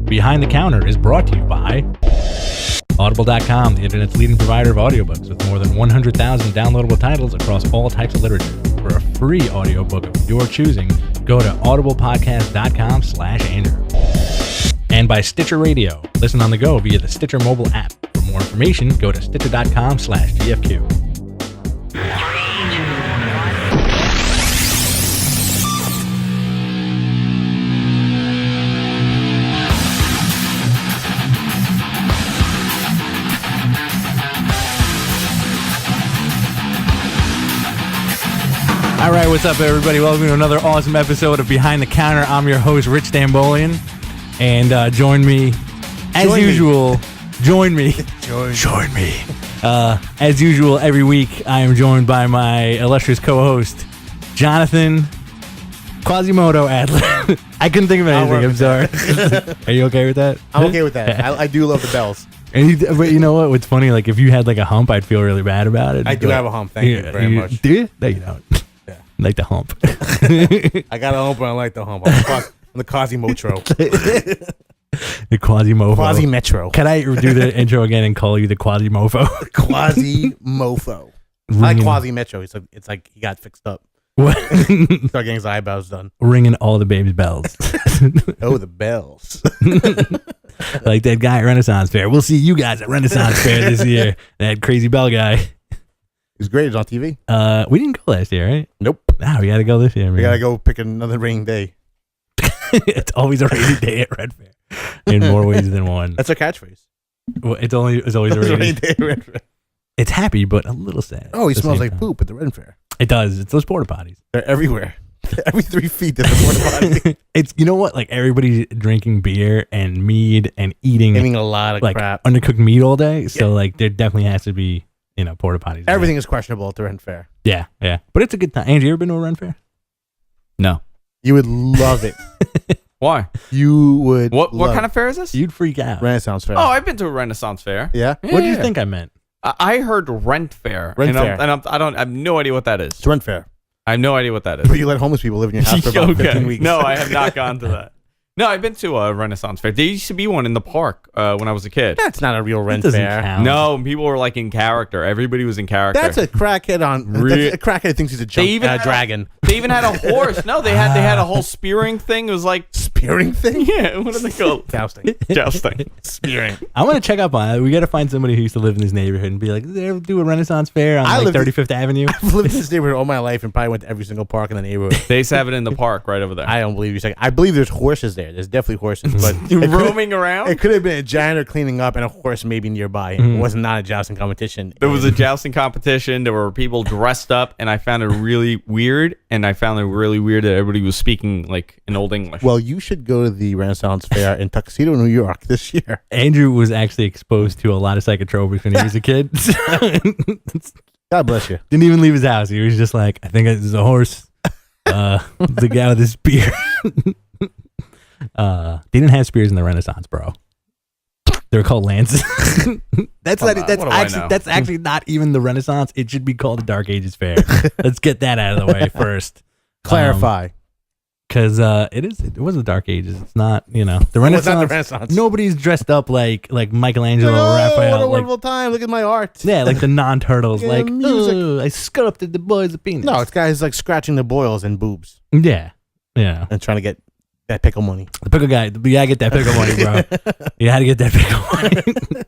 Behind the Counter is brought to you by Audible.com, the internet's leading provider of audiobooks with more than 100,000 downloadable titles across all types of literature. For a free audiobook of your choosing, go to audiblepodcast.com/Andrew. And by Stitcher Radio. Listen on the go via the Stitcher mobile app. For more information, go to stitcher.com/GFQ. All right, what's up, everybody? Welcome to another awesome episode of Behind the Counter. I'm your host, Rich Stambolian, and join me, as usual. Join me. As usual, every week, I am joined by my illustrious co-host, Jonathan Quasimodo Adler. I couldn't think of anything. I'm sorry. Are you okay with that? I'm okay with that. I do love the bells. But you know what? What's funny? Like, if you had like a hump, I'd feel really bad about it. I do have a hump. Thank you very much. Do you? No, you don't. Like the hump. I got a hump, but I like the hump. I'm the Quasimotro. The Quasimofo. Quasimetro. Can I do the intro again and call you the Quasimofo? Quasimofo. I like Quasimetro. It's like he got fixed up. What? Start getting his eyebrows done. Ringing all the baby's bells. Oh, the bells. Like that guy at Renaissance Fair. We'll see you guys at Renaissance Fair this year. That crazy bell guy. He's great. It's on TV. We didn't go last year, right? Nope. No, we got to go this year, man. We got to go pick another rainy day. It's always a rainy day at Red Fair. In more ways than one. That's our catchphrase. Well, it's always a rainy day at Red Fair. It's happy, but a little sad. Oh, he smells like poop at the Red Fair. It does. It's those porta potties. They're everywhere. Every 3 feet there's a porta potty. It's, you know what? Like, everybody's drinking beer and mead and eating a lot of like crap. Undercooked meat all day. So, like, there definitely has to be, porta potties. Everything is questionable at the Ren Fair. Yeah. But it's a good time. Andrew, you ever been to a Ren Fair? No. You would love it. Why? You would. What kind of fair is this? You'd freak out. Renaissance Fair. Oh, I've been to a Renaissance Fair. Yeah? What do you think I meant? I heard rent fair. Rent fair. I have no idea what that is. It's Ren Fair. I have no idea what that is. But you let homeless people live in your house for about 15 weeks. No, I have not gone to that. No, I've been to a Renaissance Fair. There used to be one in the park when I was a kid. That's not a real Ren doesn't Fair. count. No, people were like in character. Everybody was in character. That's a crackhead on. That's a crackhead thinks he's a dragon. They even had a horse. No, they had a whole spearing thing. It was like spearing thing. Yeah, what do they call it? Jousting. Spearing. I want to check up on it. We got to find somebody who used to live in this neighborhood and be like, did they ever do a Renaissance Fair on 35th Avenue? I've lived in this neighborhood all my life and probably went to every single park in the neighborhood. They used to have it in the park right over there. I don't believe you. I believe there's horses there. There's definitely horses. But roaming around? It could have been a janitor cleaning up and a horse maybe nearby. It was not a jousting competition. There was a jousting competition. There were people dressed up, and I found it really weird. And I found it really weird that everybody was speaking like in Old English. Well, you should go to the Renaissance Fair in Tuxedo, New York this year. Andrew was actually exposed to a lot of psychotropics when he was a kid. God bless you. Didn't even leave his house. He was just like, I think this is a horse. The guy with his spear. They didn't have spears in the Renaissance, bro. They were called lances. That's actually not even the Renaissance. It should be called the Dark Ages Fair. Let's get that out of the way first. Clarify. Because it was the Dark Ages. It's not, the Renaissance. Not the Renaissance. Nobody's dressed up like Michelangelo or Raphael. What a wonderful time. Look at my art. Yeah, like the non-turtles. Yeah, like, music. I sculpted the boys' penis. No, it's guys like scratching the boils and boobs. Yeah. And trying to get that pickle money. The pickle guy. You gotta get that pickle money, bro. You had to get that pickle money.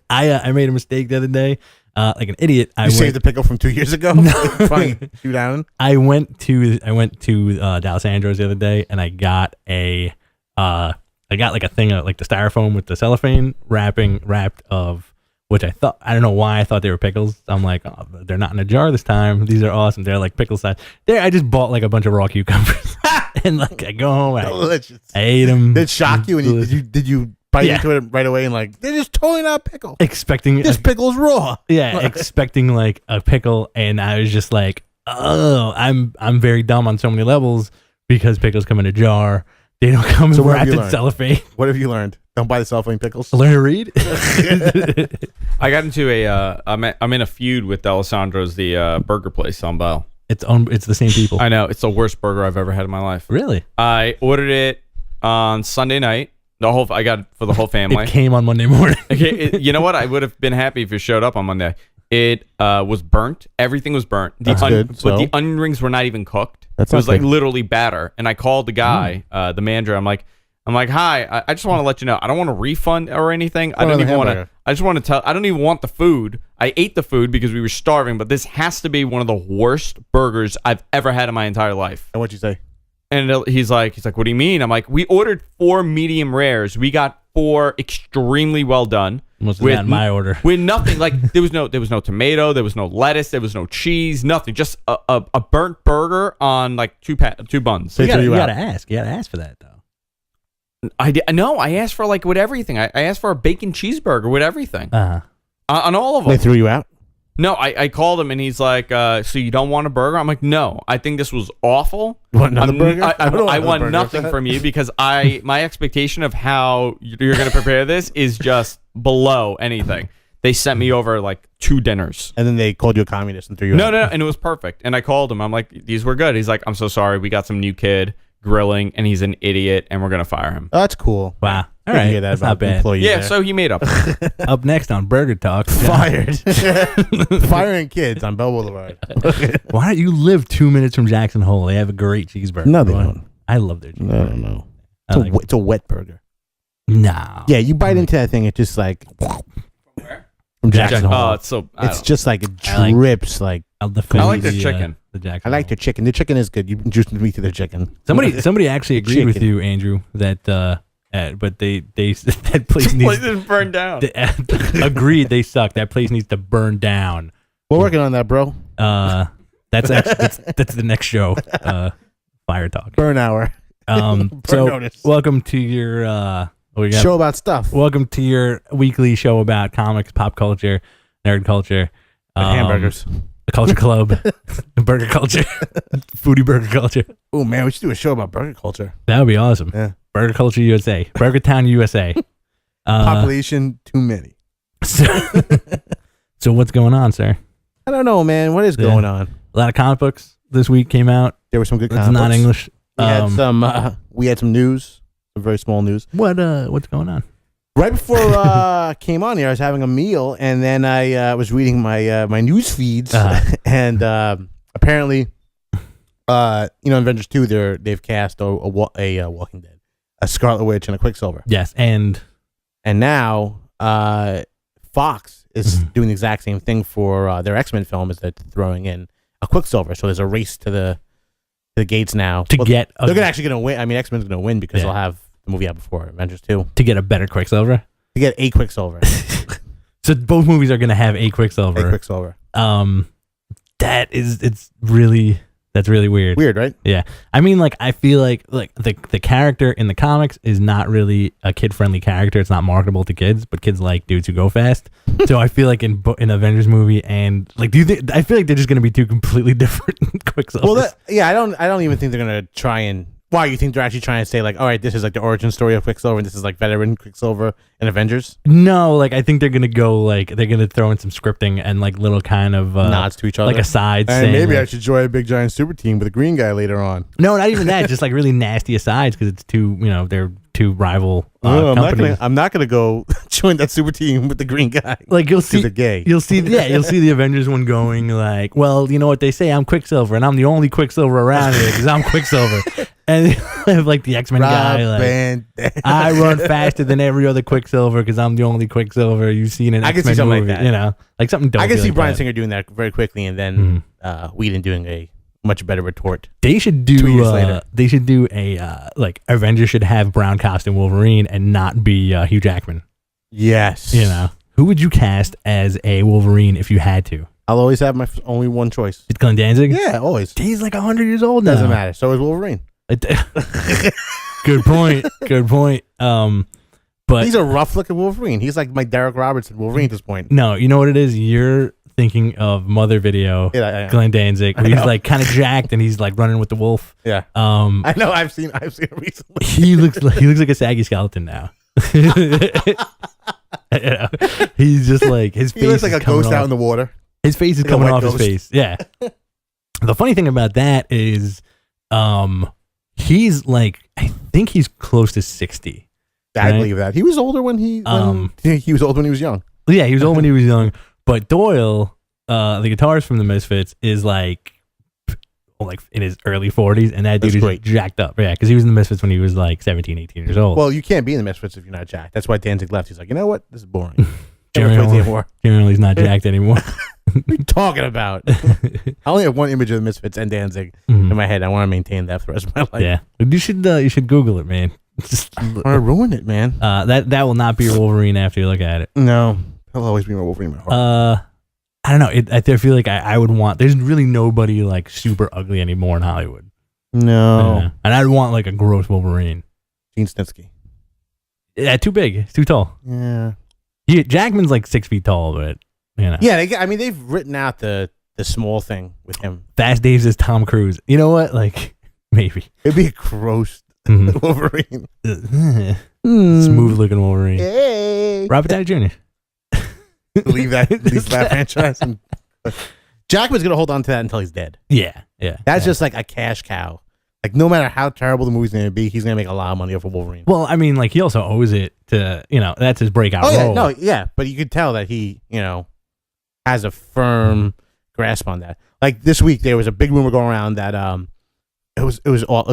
I made a mistake the other day. Like an idiot. You saved the pickle from 2 years ago? No. Funny. Shoot down. I went to Dallas Andros the other day, and I got like a thing of like the styrofoam with the cellophane wrapped of, which I don't know why I thought they were pickles. I'm like, oh, they're not in a jar this time. These are awesome. They're like pickle size. I just bought like a bunch of raw cucumbers, and like I go home, I ate them. Did it shock you? And did you bite into it right away and like, they're just totally not pickle. Expecting this pickle's raw. Yeah, expecting like a pickle, and I was just like, oh, I'm very dumb on so many levels because pickles come in a jar. They don't come wrapped in cellophane. What have you learned? Don't buy the cellophane pickles. Learn to read. I got into I'm in a feud with Alessandro's, the burger place on Bell. It's the same people. I know. It's the worst burger I've ever had in my life. Really? I ordered it on Sunday night. I got it for the whole family. It came on Monday morning. Okay, you know what? I would have been happy if it showed up on Monday. It was burnt. Everything was burnt. That's good. But So? the onion rings were not even cooked. That's it was not like good. literally batter. And I called the guy, the manager. I'm like, hi. I just want to let you know. I don't want a refund or anything. I don't even want to. I just want to tell. I don't even want the food. I ate the food because we were starving. But this has to be one of the worst burgers I've ever had in my entire life. And what'd you say? And he's like, what do you mean? I'm like, we ordered 4 medium rares. We got 4 extremely well done. Must have gotten my order. With nothing. Like there was no tomato, there was no lettuce, there was no cheese, nothing. Just a burnt burger on like 2 buns. So you gotta ask. You gotta ask for that though. I asked for like with everything. I asked for a bacon cheeseburger with everything. On all of them. They threw you out? No, I called him and he's like, so you don't want a burger? I'm like, no, I think this was awful. You want another burger? I want nothing from you because my expectation of how you're going to prepare this is just below anything. They sent me over like 2 dinners. And then they called you a communist and threw you out. No, and it was perfect. And I called him. I'm like, these were good. He's like, I'm so sorry. We got some new kid grilling and he's an idiot and we're going to fire him. Oh, that's cool. Wow. All Good to right. hear that That's about not bad. employees Yeah, there. so he made up. Up next on Burger Talk. Fired. Firing kids on Bell Boulevard. Why don't you live 2 minutes from Jackson Hole? They have a great cheeseburger. No, they don't. I love their cheeseburger. No. I It's a wet burger. No. Yeah, you bite into that thing, it's just like Where? from Jackson Hole. It's so. It's just like it I like- drips like. I'll defend I like their the, chicken. The Jackson I like Hole. their chicken. The chicken is good. You introduced me to their chicken. Somebody actually agreed with Chicken. you, Andrew, that but they that place Place needs is burned down. agreed they suck. That place needs to burn down. We're working on that, bro. That's the next show. Fire Talk. Burn hour. So notice. welcome to your what we got? Show about stuff. Welcome to your weekly show about comics, pop culture, nerd culture, Hamburgers. the culture club, burger culture, foodie burger culture. Oh man, we should do a show about burger culture. That would be awesome. Yeah. Burger Culture USA, Burger Town USA. Population too many. So what's going on, sir? I don't know, man. What is going on? A lot of comic books this week came out. There were some good It's comic not books. English. We had some news, some very small news. What's going on? Right before I came on here, I was having a meal, and then I was reading my news feeds, and apparently, Avengers 2, they've cast a Walking Dead, a Scarlet Witch, and a Quicksilver, Yes, and now Fox is doing the exact same thing for their X-Men film, is they're throwing in a Quicksilver. So there's a race to the gates now get they're actually gonna win. I mean, X-Men's gonna win because they'll have the movie out before Avengers 2 to get a better Quicksilver. to get a Quicksilver. So both movies are going to have a Quicksilver. A Quicksilver. That's really weird. Weird, right? Yeah. I mean, like, I feel like the character in the comics is not really a kid-friendly character. It's not marketable to kids, but kids like dudes who go fast. So I feel like in Avengers movie and like, I feel like they're just going to be 2 completely different Quicksilvers. Well, I don't even think they're gonna try and. Why, you think they're actually trying to say like, all right, this is like the origin story of Quicksilver, and this is like veteran Quicksilver and Avengers? No, like I think they're gonna go like they're gonna throw in some scripting and like little kind of nods to each other, like asides. And saying, maybe like, I should join a big giant super team with a green guy later on. No, not even that. Just like really nasty asides because it's they're 2 rival I'm companies. not gonna go join that super team with the green guy. Like you'll see, the gay. You'll see the Avengers one going like, well, you know what they say, I'm Quicksilver, and I'm the only Quicksilver around here because I'm Quicksilver. And have like the X-Men guy, like, I run faster than every other Quicksilver because I'm the only Quicksilver you've seen in an X-Men movie. Like that. Like something. I can see like Bryan that. Singer doing that very quickly, and then Whedon doing a much better retort. They should 2 do. years later. They should do a like Avengers should have brown costume Wolverine and not be Hugh Jackman. Yes. Who would you cast as a Wolverine if you had to? I'll always have my only one choice. It's Glenn Danzig. Yeah, always. He's like 100 years old now. Doesn't matter. So is Wolverine. Good point. But He's a rough looking Wolverine. He's like my Derek Robertson Wolverine at this point. no, you know what it is? You're thinking of Mother Video, Yeah. Glenn Danzig, where he's like kind of jacked and he's like running with the wolf. Yeah. I know. I've seen it recently. He looks like a saggy skeleton now. He's just like his face. He looks like is a ghost coming out off. in the water. His face is Like a coming wet off ghost. his face. Yeah. The funny thing about that is, he's like, I think he's close to 60. I believe that. He was older when he was old when he was young. Yeah, he was old when he was young. But Doyle, the guitarist from the Misfits, is like in his early 40s, and that dude is jacked up. Yeah, because he was in the Misfits when he was like 17, 18 years old. Well, you can't be in the Misfits if you're not jacked. That's why Danzig left. He's like, you know what? This is boring. Generally, he's not jacked anymore. What are you talking about? I only have one image of the Misfits and Danzig in my head. I want to maintain that for the rest of my life. Yeah, you should Google it, man. I want to ruin it, man. That will not be your Wolverine after you look at it. No, he'll always be my Wolverine in my heart. I don't know. I feel like I would want. There's really nobody like super ugly anymore in Hollywood. No, and I'd want like a gross Wolverine. Gene Snitsky. Yeah, too big. It's too tall. Yeah. Jackman's like 6 feet tall, but you know. Yeah, they've written out the small thing with him. Fast Dave's is Tom Cruise. You know what? Like maybe it'd be a gross Wolverine. Smooth looking Wolverine. Hey. Robert Downey Jr. leave that franchise. And Jackman's gonna hold on to that until he's dead. Yeah. That's just like a cash cow. Like no matter how terrible the movie's gonna be, he's gonna make a lot of money off of Wolverine. Well, I mean, like he also owes it to that's his breakout role. But you could tell that he has a firm grasp on that. Like this week, there was a big rumor going around that it was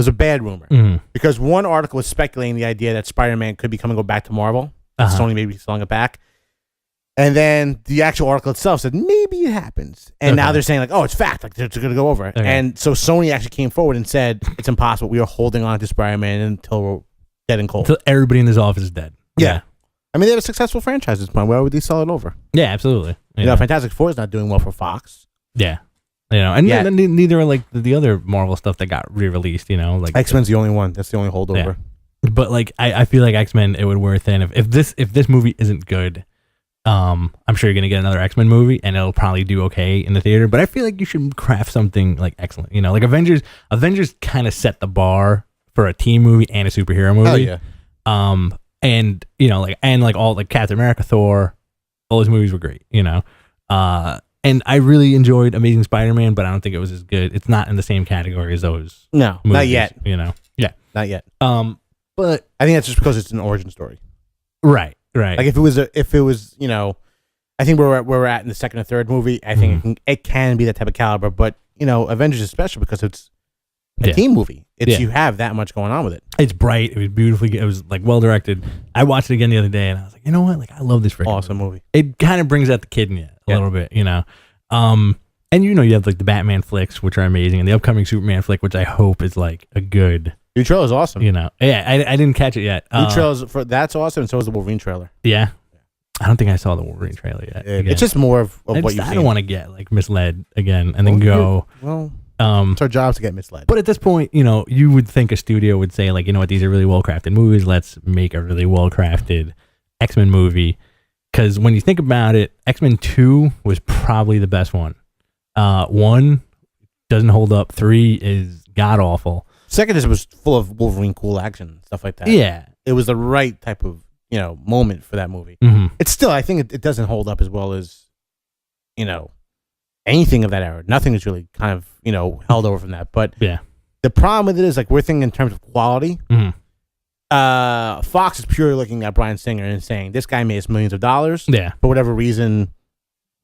a bad rumor because one article was speculating the idea that Spider-Man could be go back to Marvel. Sony maybe selling it back. And then the actual article itself said maybe it happens, and now they're saying like, oh, it's fact, like they're going to go over it. And so Sony actually came forward and said it's impossible. We are holding on to Spider-Man until we're dead and cold. Until everybody in this office is dead. Yeah. I mean, they have a successful franchise at this point. Why would they sell it over? Yeah, absolutely. Fantastic Four is not doing well for Fox. Yeah. And neither are like the other Marvel stuff that got re-released. Like X-Men's the only one. That's the only holdover. Yeah. But like, I feel like X-Men, it would wear thin if this movie isn't good. I'm sure you're gonna get another X-Men movie, and it'll probably do okay in the theater. But I feel like you should craft something like excellent. Like Avengers kind of set the bar for a team movie and a superhero movie. Oh yeah. And all like Captain America, Thor, all those movies were great. And I really enjoyed Amazing Spider-Man, but I don't think it was as good. It's not in the same category as those. No, movies, not yet. Yeah, not yet. But I think that's just because it's an origin story. Right. Like if it was, I think where we're at in the second or third movie, I think it can be that type of caliber. But Avengers is special because it's a team movie. You have that much going on with it. It's bright. It was beautifully. It was like well directed. I watched it again the other day, and I was like, you know what? Like I love this freaking awesome movie. It kind of brings out the kid in you a little bit, And you have like the Batman flicks, which are amazing, and the upcoming Superman flick, which I hope is like a good. New trailer is awesome. Yeah, I didn't catch it yet. New trailers that's awesome, and so is the Wolverine trailer. Yeah, I don't think I saw the Wolverine trailer yet. It's just more of what you. I don't want to get like misled again and then go. It's our job to get misled. But at this point, you would think a studio would say like, you know what, these are really well crafted movies. Let's make a really well crafted X-Men movie. Because when you think about it, X-Men 2 was probably the best one. 1 doesn't hold up. 3 is god awful. Second just was full of Wolverine cool action, stuff like that. Yeah. It was the right type of, moment for that movie. It's still, I think it doesn't hold up as well as, anything of that era. Nothing is really kind of, held over from that. But the problem with it is like we're thinking in terms of quality. Fox is purely looking at Bryan Singer and saying this guy made us millions of dollars. Yeah. For whatever reason,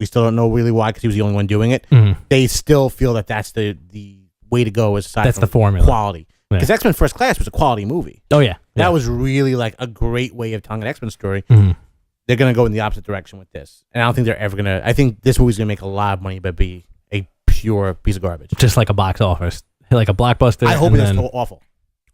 we still don't know really why because he was the only one doing it. They still feel that that's the way to go aside that's from the formula. Quality. Because X-Men First Class was a quality movie. Oh, yeah. That was really like a great way of telling an X-Men story. They're going to go in the opposite direction with this. And I don't think they're ever going to... I think this movie's going to make a lot of money but be a pure piece of garbage. Just like a box office. Like a blockbuster. I hope it's awful.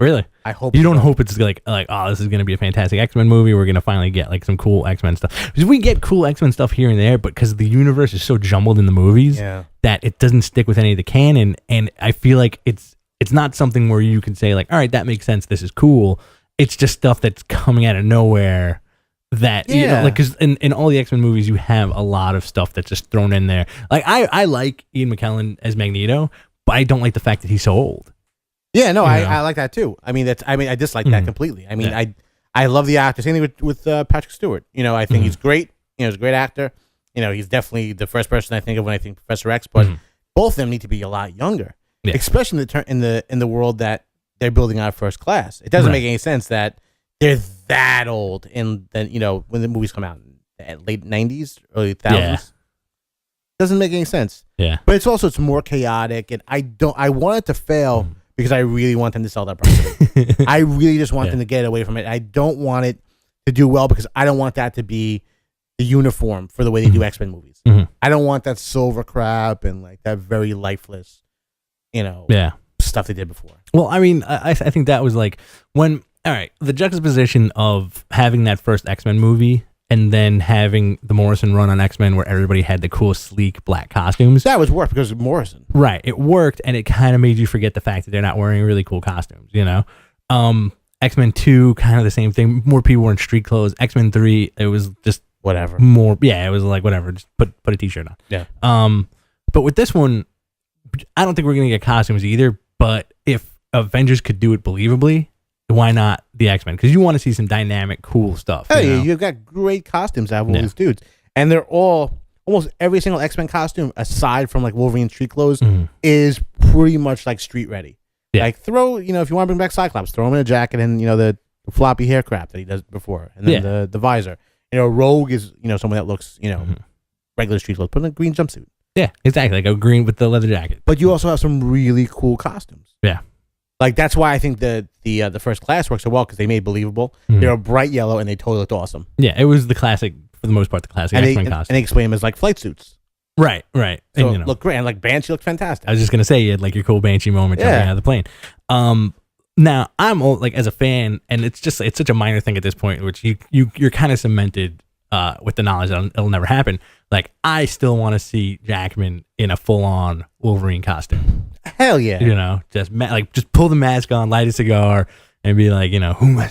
Really? I hope you don't hope it's like oh, this is going to be a fantastic X-Men movie. We're going to finally get like some cool X-Men stuff. Because we get cool X-Men stuff here and there, but because the universe is so jumbled in the movies that it doesn't stick with any of the canon. And I feel like it's not something where you can say like, all right, that makes sense. This is cool. It's just stuff that's coming out of nowhere that, because in all the X-Men movies, you have a lot of stuff that's just thrown in there. Like I like Ian McKellen as Magneto, but I don't like the fact that he's so old. Yeah, no, I like that too. I dislike that completely. I love the actor. Same thing with Patrick Stewart. I think he's great. He's a great actor. He's definitely the first person I think of when I think Professor X. But both of them need to be a lot younger, especially in the world that they're building out First Class. It doesn't make any sense that they're that old, and then when the movies come out at late 90s, early 2000s, doesn't make any sense. Yeah, but it's more chaotic, and I want it to fail because I really want them to sell that property. I really just want them to get away from it. I don't want it to do well because I don't want that to be the uniform for the way they do X-Men movies. I don't want that silver crap and like that very lifeless, stuff they did before. Well, I mean, I think that was like the juxtaposition of having that first X-Men movie and then having the Morrison run on X-Men where everybody had the cool, sleek black costumes. That was worked because of Morrison. Right. It worked, and it kind of made you forget the fact that they're not wearing really cool costumes, X-Men 2, kind of the same thing. More people were in street clothes. X-Men 3, it was just whatever. More, it was like whatever. Just put a t-shirt on. Yeah. But with this one, I don't think we're going to get costumes either, but if Avengers could do it believably, why not the X-Men? Because you want to see some dynamic, cool stuff. Hey, you've got great costumes out of all these dudes. And they're almost every single X-Men costume, aside from like Wolverine street clothes, is pretty much like street ready. Yeah. Like throw, if you want to bring back Cyclops, throw him in a jacket and, the floppy hair crap that he does before. And then the visor. Rogue is, someone that looks, regular street clothes. Put in a green jumpsuit. Yeah, exactly. Like a green with the leather jacket. But you also have some really cool costumes. Yeah. Like that's why I think the First Class works so well because they made believable. They're a bright yellow and they totally looked awesome. Yeah, it was the classic for the most part. The classic X-Men costume. And they explain them as like flight suits. Right. So and, look great. And like Banshee looked fantastic. I was just gonna say you had like your cool Banshee moment jumping out of the plane. Now I'm like as a fan, and it's such a minor thing at this point, which you're kind of cemented with the knowledge that it'll never happen. Like I still want to see Jackman in a full on Wolverine costume. Hell yeah! Just pull the mask on, light a cigar, and be like, who am I?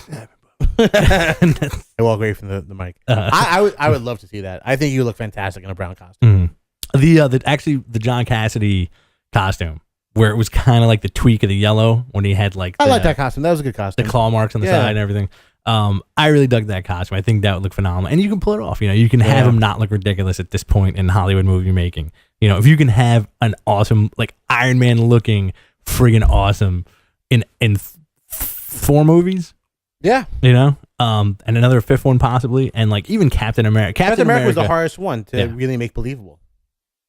I walk away from the mic. I would love to see that. I think you look fantastic in a brown costume. The John Cassidy costume, where it was kind of like the tweak of the yellow when he had like I like that costume. That was a good costume. The claw marks on the side and everything. I really dug that costume. I think that would look phenomenal, and you can pull it off. You can have him not look ridiculous at this point in Hollywood movie making. If you can have an awesome, like Iron Man looking friggin' awesome in 4 movies. Yeah. And another 5th one possibly, and like even Captain America. Captain America was the hardest one to really make believable.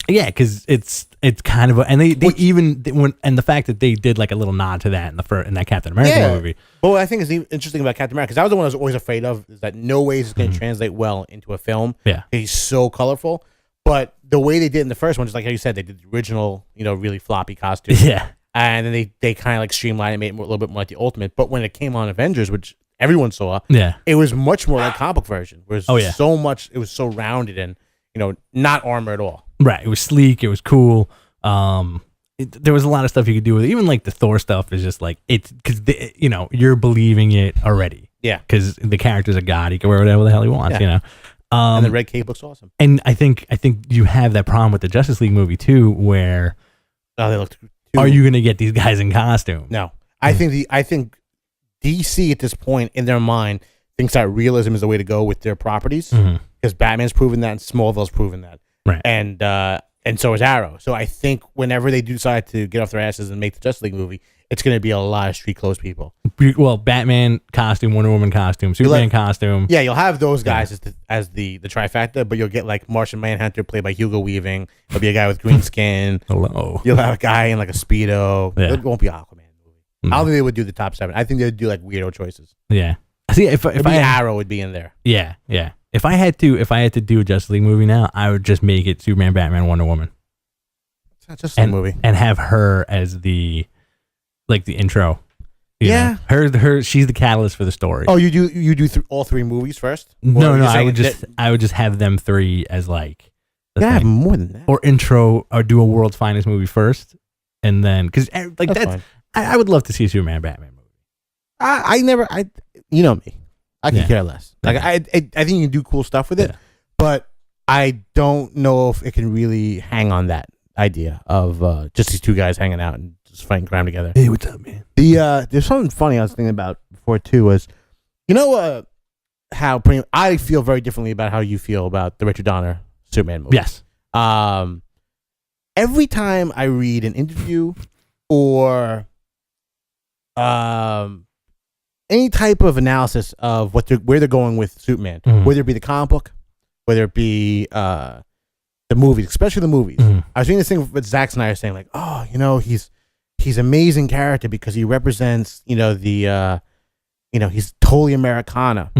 Yeah, because it's kind of and the fact that they did like a little nod to that in that Captain America movie. But what I think is interesting about Captain America, because that was the one I was always afraid of, is that no ways it's going to translate well into a film. Yeah, he's so colorful. But the way they did in the first one, just like how you said, they did the original, really floppy costume. Yeah, and then they kind of like streamlined and made it a little bit more like the Ultimate. But when it came on Avengers, which everyone saw, it was much more like comic book version. It was so much. It was so rounded and not armor at all. Right. It was sleek. It was cool. There was a lot of stuff you could do with it. Even like the Thor stuff is just like it's because you're believing it already. Yeah. Because the character's a god. He can wear whatever the hell he wants. And the red cape looks awesome. And I think you have that problem with the Justice League movie too, where they looked. Are you going to get these guys in costume? No. I think DC at this point in their mind thinks that realism is the way to go with their properties because Batman's proven that and Smallville's proven that. Right. And so is Arrow. So I think whenever they decide to get off their asses and make the Justice League movie, it's going to be a lot of street clothes people. Well, Batman costume, Wonder Woman costume, Superman costume. Yeah, you'll have those guys as the trifecta, but you'll get like Martian Manhunter played by Hugo Weaving. There'll be a guy with green skin. Hello. You'll have a guy in like a Speedo. Yeah. It won't be Aquaman movie. No. I don't think they would do the top 7. I think they would do like weirdo choices. Yeah. See, if Arrow would be in there. Yeah. If I had to do a Justice League movie now, I would just make it Superman, Batman, Wonder Woman. It's not just a movie. And have her as the intro. Yeah. Her she's the catalyst for the story. Oh, you do all 3 movies first? No, I would just have them 3 as like have more than that. Or intro or do a World's Finest movie first and then cuz like that's I would love to see a Superman Batman movie. You know me. I can care less. Like I think you can do cool stuff with it, but I don't know if it can really hang on that idea of just these 2 guys hanging out and just fighting crime together. Hey, what's up, man? There's something funny I was thinking about before too. Was how I feel very differently about how you feel about the Richard Donner Superman movie. Yes. Every time I read an interview or any type of analysis of where they're going with Superman, whether it be the comic book, whether it be the movies, especially the movies. I was reading this thing with Zack Snyder saying like, oh, he's amazing character because he represents, the he's totally Americana.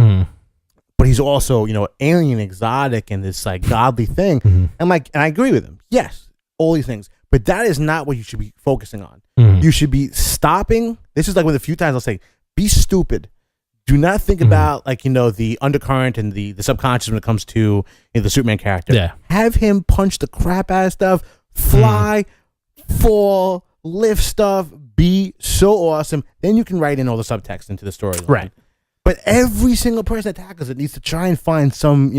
But he's also, alien, exotic, and this like godly thing. And I agree with him. Yes, all these things. But that is not what you should be focusing on. You should be stopping. This is like one of the few times I'll say, be stupid. Do not think about the undercurrent and the subconscious when it comes to the Superman character. Yeah. Have him punch the crap out of stuff, fly, fall, lift stuff, be so awesome. Then you can write in all the subtext into the story. Right. But every single person that tackles it needs to try and find some,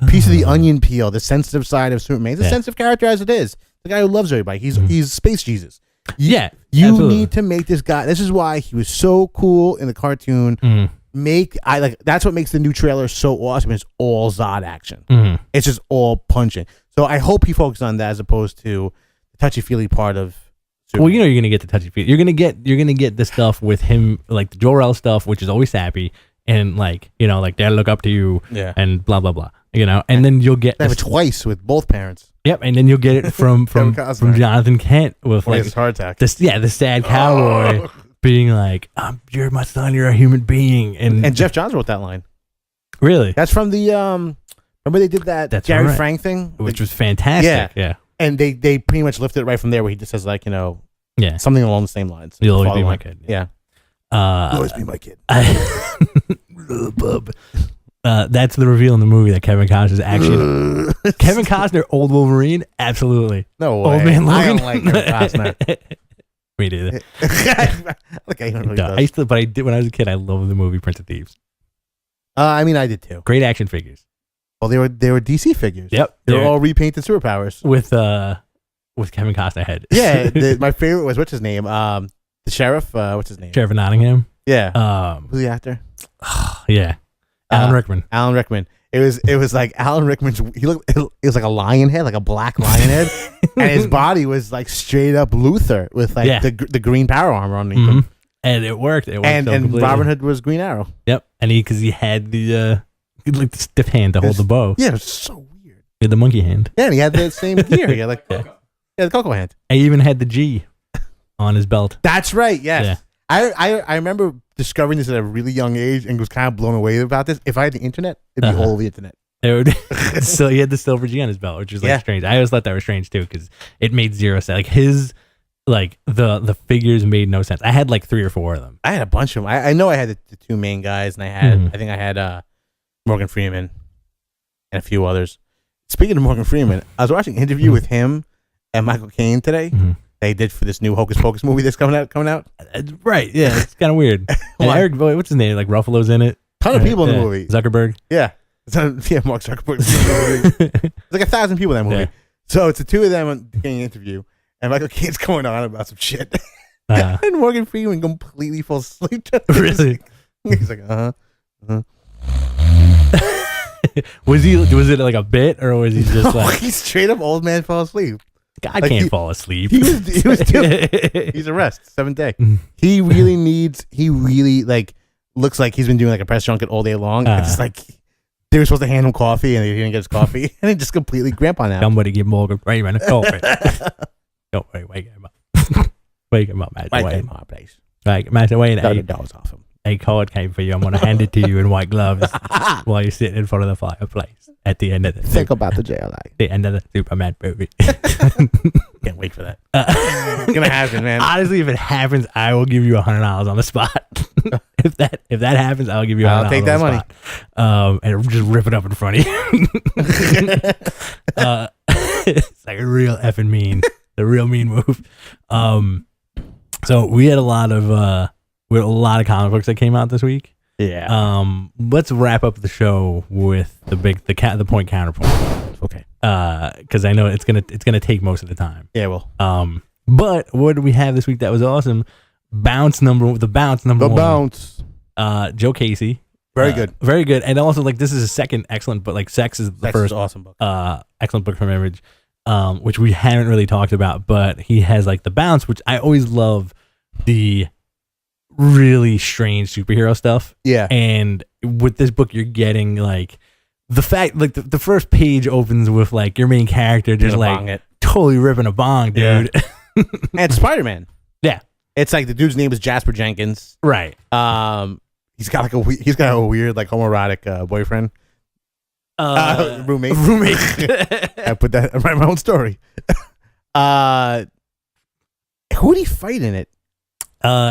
piece of the onion peel, the sensitive side of Superman. He's a sensitive character as it is. The guy who loves everybody. He's space Jesus. You absolutely. need to make this guy. This is why he was so cool in the cartoon. That's what makes the new trailer so awesome. It's all Zod action. It's just all punching. So I hope he focuses on that as opposed to the touchy feely part of Superman. Well, you're gonna get the touchy feely. You're gonna get the stuff with him, like the Jor-El stuff, which is always sappy, and like they look up to you, and blah blah blah. And then you'll get it twice with both parents. Yep, and then you'll get it from Jonathan Kent with like his heart attack. The sad cowboy being like, "You're my son. You're a human being." And Geoff Johns wrote that line. Really? That's from the remember they did that Gary Frank thing, which was fantastic. Yeah. And they pretty much lifted it right from there, where he just says like something along the same lines. You'll always be my kid. Yeah. You'll always be my kid. That's the reveal in the movie that Kevin Costner is actually Kevin Costner, old Wolverine, absolutely. No way. Old man Logan. I don't like Kevin Costner. Me neither. Okay, I did when I was a kid. I loved the movie Prince of Thieves. I did too. Great action figures. Well, they were DC figures. Yep, they were all repainted superpowers with Kevin Costner head. Yeah, my favorite was what's his name? The sheriff. What's his name? Sheriff of Nottingham. Yeah. Who's the actor? Yeah. Alan Rickman. Alan Rickman. It was like Alan Rickman's. It was like a lion head, like a black lion head, and his body was like straight up Luthor with like the green power armor underneath him. And it worked. And Robin Hood was Green Arrow. Yep. And because he had the stiff hand to hold the bow. Yeah, it was so weird. He had the monkey hand. Yeah, and he had the same gear. He had like the Coco hand. And he even had the G on his belt. That's right. Yes. Yeah. I remember discovering this at a really young age and was kind of blown away about this. If I had the internet, it'd be all over the internet. It would. So he had the silver G on his belt, which was like strange. I always thought that was strange too because it made zero sense. Like his, the figures made no sense. I had like 3 or 4 of them. I had a bunch of them. I know I had the 2 main guys, and I think I had Morgan Freeman and a few others. Speaking of Morgan Freeman, I was watching an interview with him and Michael Caine today. They did for this new Hocus Pocus movie that's coming out. Right, yeah, it's kind of weird. And Eric, what's his name? Like Ruffalo's in it. Ton of people in the movie. Zuckerberg. Yeah, Mark Zuckerberg. It's like 1,000 people in that movie. Yeah. So it's the 2 of them getting an interview, and Michael Caine's going on about some shit, and Morgan Freeman completely falls asleep. Really? He's like, Was it like a bit, or was he just like he straight up old man fell asleep? God can't fall asleep. He was he's a rest 7th day. He really like looks like he's been doing like a press junket all day long. It's just like they were supposed to hand him coffee and he didn't get his coffee, and he just completely grandpa now. Somebody give Morgan Freeman a coffee. Don't worry, wake him up. Wake him up, Master Wayne. Wake him up, please. Like Master Wayne, the doors off him. A card came for you. I'm gonna hand it to you in white gloves while you're sitting in front of the fireplace at the end of the think about the JLI. The end of the Superman movie. Can't wait for that. It's gonna happen, man. Honestly, if it happens, I will give you $100 on the spot. if that happens, I'll give you $100. I'll take that money. And just rip it up in front of you. It's like a real effing mean, the real mean move. So we had a lot of comic books that came out this week. Yeah. Let's wrap up the show with the point counterpoint. Okay. Because I know it's gonna take most of the time. Yeah. Well. But what did we have this week that was awesome? The bounce number one. Joe Casey. Very good. Very good. And also, like, this is a second excellent book. Like, Sex is the first awesome book. Excellent book from Image, which we haven't really talked about. But he has like the bounce, which I always love the really strange superhero stuff. Yeah. And with this book, you're getting like the fact, like the first page opens with like your main character just like totally ripping a bong, dude. Yeah. And it's Spider-Man. Yeah. It's like the dude's name is Jasper Jenkins. Right. He's got a weird like homoerotic boyfriend. Roommate. I put that. I write my own story. Who did he fight in it?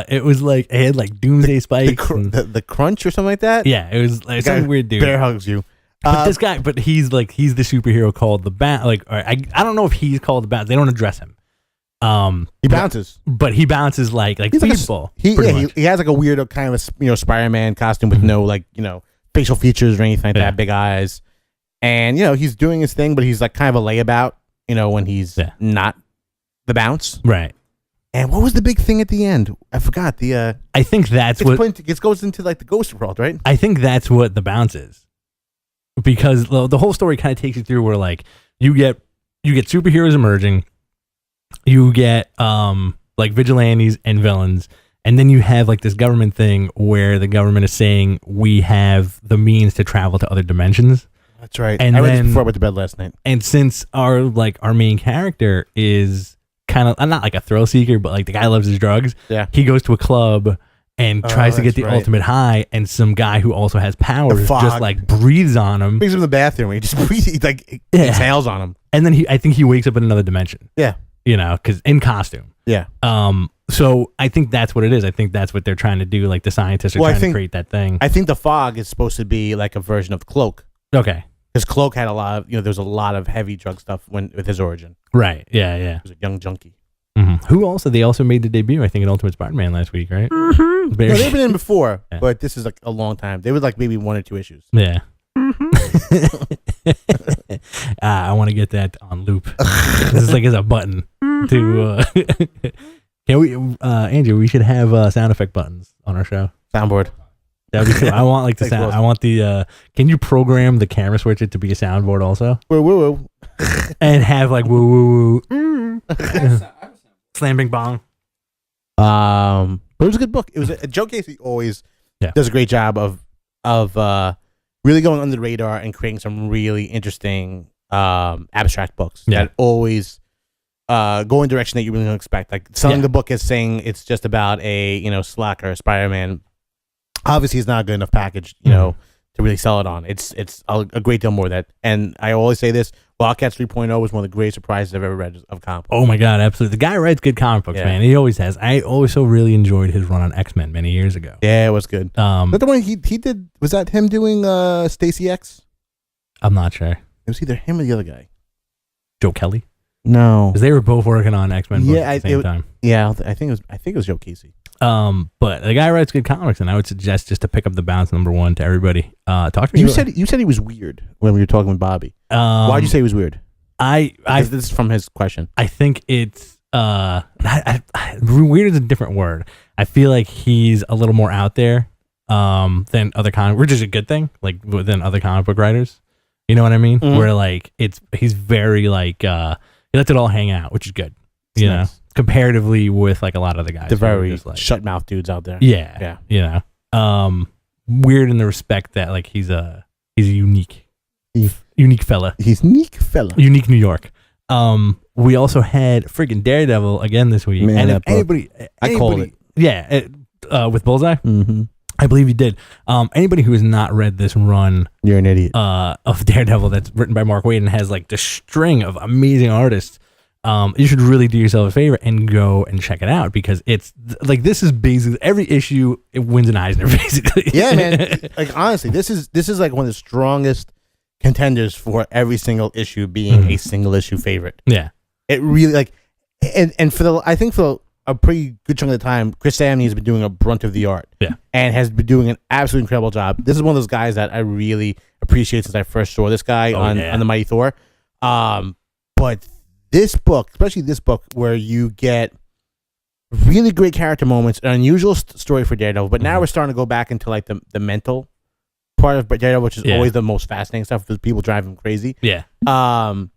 It was like it had like doomsday spikes. The crunch or something like that. Yeah, it was like some weird dude. Bear hugs you. But this guy, he's the superhero called the Bounce. Like, I don't know if he's called the Bounce. They don't address him. He bounces, but he bounces like he's speedball. He has like a weird kind of Spider-Man costume with no like facial features or anything like that, big eyes, and he's doing his thing, but he's like kind of a layabout, when he's not the Bounce, right? And what was the big thing at the end? I forgot the. I think that's it goes into like the ghost world, right? I think that's what the Bounce is, because the whole story kind of takes you through where like you get superheroes emerging. You get like vigilantes and villains, and then you have like this government thing where the government is saying we have the means to travel to other dimensions. That's right. And I read this before I went to bed last night. And since our main character is kind of not like a thrill seeker, but like the guy loves his drugs. Yeah. He goes to a club and tries to get the ultimate high, and some guy who also has powers just like breathes on him. Brings him to the bathroom. He just breathes, exhales on him. And then I think he wakes up in another dimension. Yeah. Because in costume. Yeah. So I think that's what it is. I think that's what they're trying to do. Like the scientists are trying to create that thing. I think the fog is supposed to be like a version of Cloak. Okay. Because Cloak had a lot of, there was a lot of heavy drug stuff with his origin. Right. Yeah. Yeah. He was a young junkie. Mm-hmm. They also made the debut, I think, in Ultimate Spider-Man last week, right? Mm-hmm. They've been in before, but this is like a long time. They were like maybe 1 or 2 issues. Yeah. I want to get that on loop. This is like as a button to. Can we, Andrew? We should have sound effect buttons on our show. Soundboard. That'd be cool. I want like the sound. I want the. Can you program the camera switch it to be a soundboard also? Woo woo woo. And have like woo woo woo. Slam bing bong. But it was a good book. It was Joe Casey always does a great job of really going under the radar and creating some really interesting abstract books that always go in a direction that you really don't expect. Like selling the book as saying it's just about a slacker Spider-Man. Obviously, it's not a good enough package, to really sell it on. It's a great deal more of that. And I always say this: Wildcats 3.0 was one of the greatest surprises I've ever read of comic books. Oh my god, absolutely! The guy writes good comic books, man. He always has. I also really enjoyed his run on X-Men many years ago. Yeah, it was good. But the one he did, was that him doing Stacy X? I'm not sure. It was either him or the other guy. Joe Kelly? No, because they were both working on X-Men books at the same time. Yeah, I think it was Joe Casey. But the guy writes good comics, and I would suggest just to pick up the Bounce #1 to everybody. Talk to me. You said he was weird when we were talking with Bobby. Why'd you say he was weird? This is from his question. I think it's weird is a different word. I feel like he's a little more out there than other which is a good thing, like than other comic book writers. You know what I mean? Mm-hmm. Where like he's very like he lets it all hang out, which is good. You know, comparatively with like a lot of the guys. The very like, shut mouth dudes out there. Yeah. You know. Weird in the respect that like he's a unique fella. He's unique fella. Unique New York. We also had freaking Daredevil again this week. Man, and if anybody I called it. Yeah, with Bullseye. Mm-hmm. I believe you did. Anybody who has not read this run, you're an idiot. Of Daredevil that's written by Mark Waid and has like this string of amazing artists. You should really do yourself a favor and go and check it out, because it's like this is basically every issue it wins an Eisner basically. Yeah, man. Like honestly, this is like one of the strongest contenders for every single issue being a single issue favorite. Yeah, it really like, and I think for a pretty good chunk of the time, Chris Samney has been doing a brunt of the art. Yeah, and has been doing an absolutely incredible job. This is one of those guys that I really appreciate since I first saw this guy on the Mighty Thor. But this book, especially this book, where you get really great character moments, an unusual story for Daredevil, but now we're starting to go back into like the mental part of Daredevil, which is always the most fascinating stuff because people drive him crazy. Yeah. The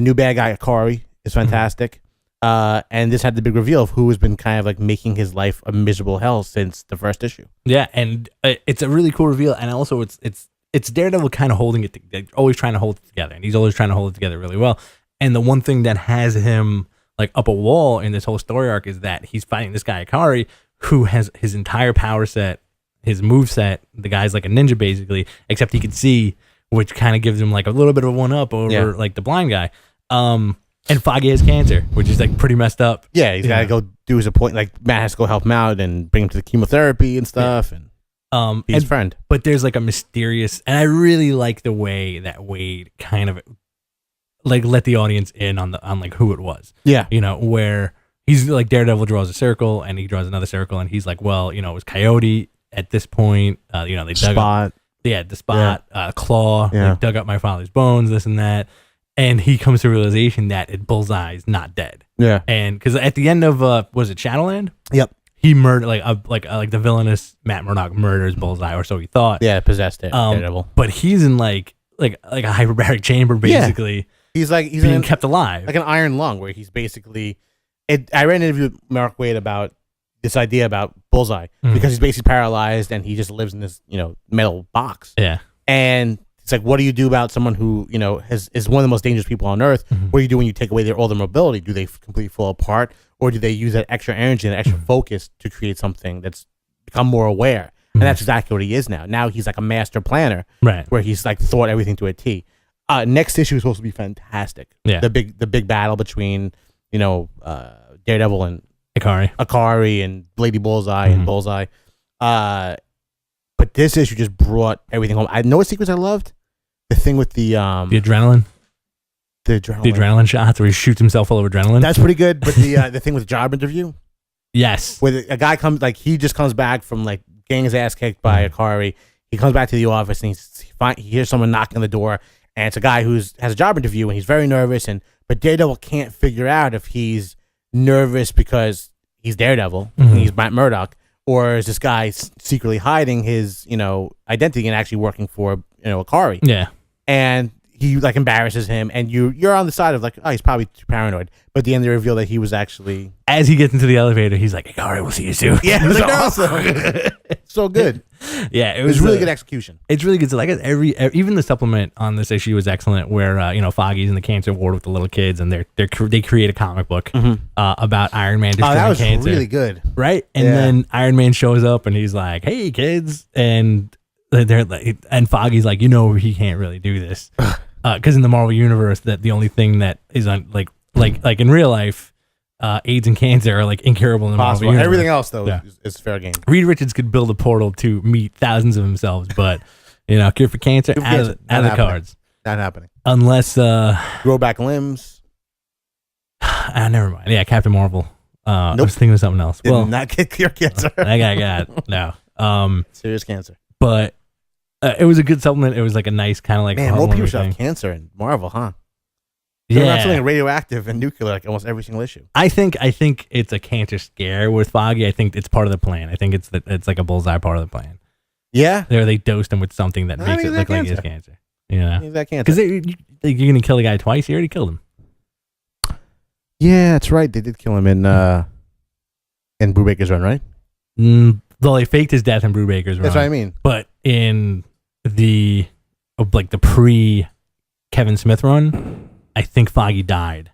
new bad guy, Akari, is fantastic. And this had the big reveal of who has been kind of like making his life a miserable hell since the first issue. Yeah, and it's a really cool reveal, and also it's Daredevil kind of holding it, always trying to hold it together, and he's always trying to hold it together really well. And the one thing that has him like up a wall in this whole story arc is that he's fighting this guy Akari, who has his entire power set, his move set. The guy's like a ninja basically, except he can see, which kind of gives him like a little bit of a one up over like the blind guy. And Foggy has cancer, which is like pretty messed up. Yeah, he's got to go do his appointment. Like Matt has to go help him out and bring him to the chemotherapy and stuff, and be his friend. But there's like a mysterious, and I really like the way that Wade kind of like let the audience in on like who it was. Yeah, you know, where he's like Daredevil draws a circle and he draws another circle, and he's like, well, you know, it was Coyote at this point. You know, they dug up, the spot, Claw, they dug up my father's bones, this and that. And he comes to the realization that Bullseye's not dead. Yeah. And because at the end of was it Shadowland? Yep. He murdered like the villainous Matt Murdock murders Bullseye, or so he thought. Yeah, possessed it. Daredevil. But he's in like a hyperbaric chamber basically. Yeah. He's being kept alive, like an iron lung, where he's basically. I read an interview with Mark Waid about this idea about Bullseye because he's basically paralyzed and he just lives in this metal box. Yeah. And it's like, what do you do about someone who, is one of the most dangerous people on earth? What do you do when you take away all their mobility? Do they completely fall apart, or do they use that extra energy and extra focus to create something that's become more aware? And that's exactly what he is now. Now he's like a master planner, right? Where he's like thought everything to a T. Next issue is supposed to be fantastic. Yeah, the big battle between Daredevil and Akari and Lady Bullseye and Bullseye. But this issue just brought everything home. I know what sequence I loved. The thing with the adrenaline. The adrenaline shots where he shoots himself full of adrenaline. That's pretty good. But the thing with the job interview. Yes. Where a guy he just comes back from like getting his ass kicked by Akari. He comes back to the office and he hears someone knocking on the door, and it's a guy who has a job interview, and he's very nervous, but Daredevil can't figure out if he's nervous because he's Daredevil and he's Matt Murdock, or is this guy secretly hiding his identity and actually working for Akari. Yeah. And he like embarrasses him, and you're on the side of like, oh, he's probably too paranoid. But at the end they reveal that he was actually, as he gets into the elevator, he's like, all right, we'll see you soon. Yeah, it was awesome. So good. Yeah, it was really good execution. It's really good. So like even the supplement on this issue was excellent, where Foggy's in the cancer ward with the little kids, and they create a comic book about Iron Man destroying that was cancer. Really good, right? And then Iron Man shows up and he's like, "Hey kids," and they're like, and Foggy's like, he can't really do this because in the Marvel universe, that the only thing that is on like in real life. AIDS and cancer are like incurable in the Marvel universe. Everything else though is fair game. Reed Richards could build a portal to meet thousands of themselves, but cure for cancer out of the cards. Not happening unless grow back limbs. Never mind. Yeah, Captain Marvel. I Nope. was thinking of something else. Did not get cure cancer. That guy got no. Serious cancer. But it was a good supplement. It was like a nice kind of like more people should have cancer in Marvel, huh? Yeah, not something radioactive and nuclear like almost every single issue. I think it's a cancer scare with Foggy. I think it's part of the plan. I think it's like a Bullseye part of the plan. Yeah, they dosed him with something that makes it look like he has cancer. Yeah, he's got cancer because you're gonna kill the guy twice. You already killed him. Yeah, that's right. They did kill him in Brubaker's Run, right? Well, they faked his death in Brubaker's Run. That's what I mean. But in the pre Kevin Smith run, I think Foggy died.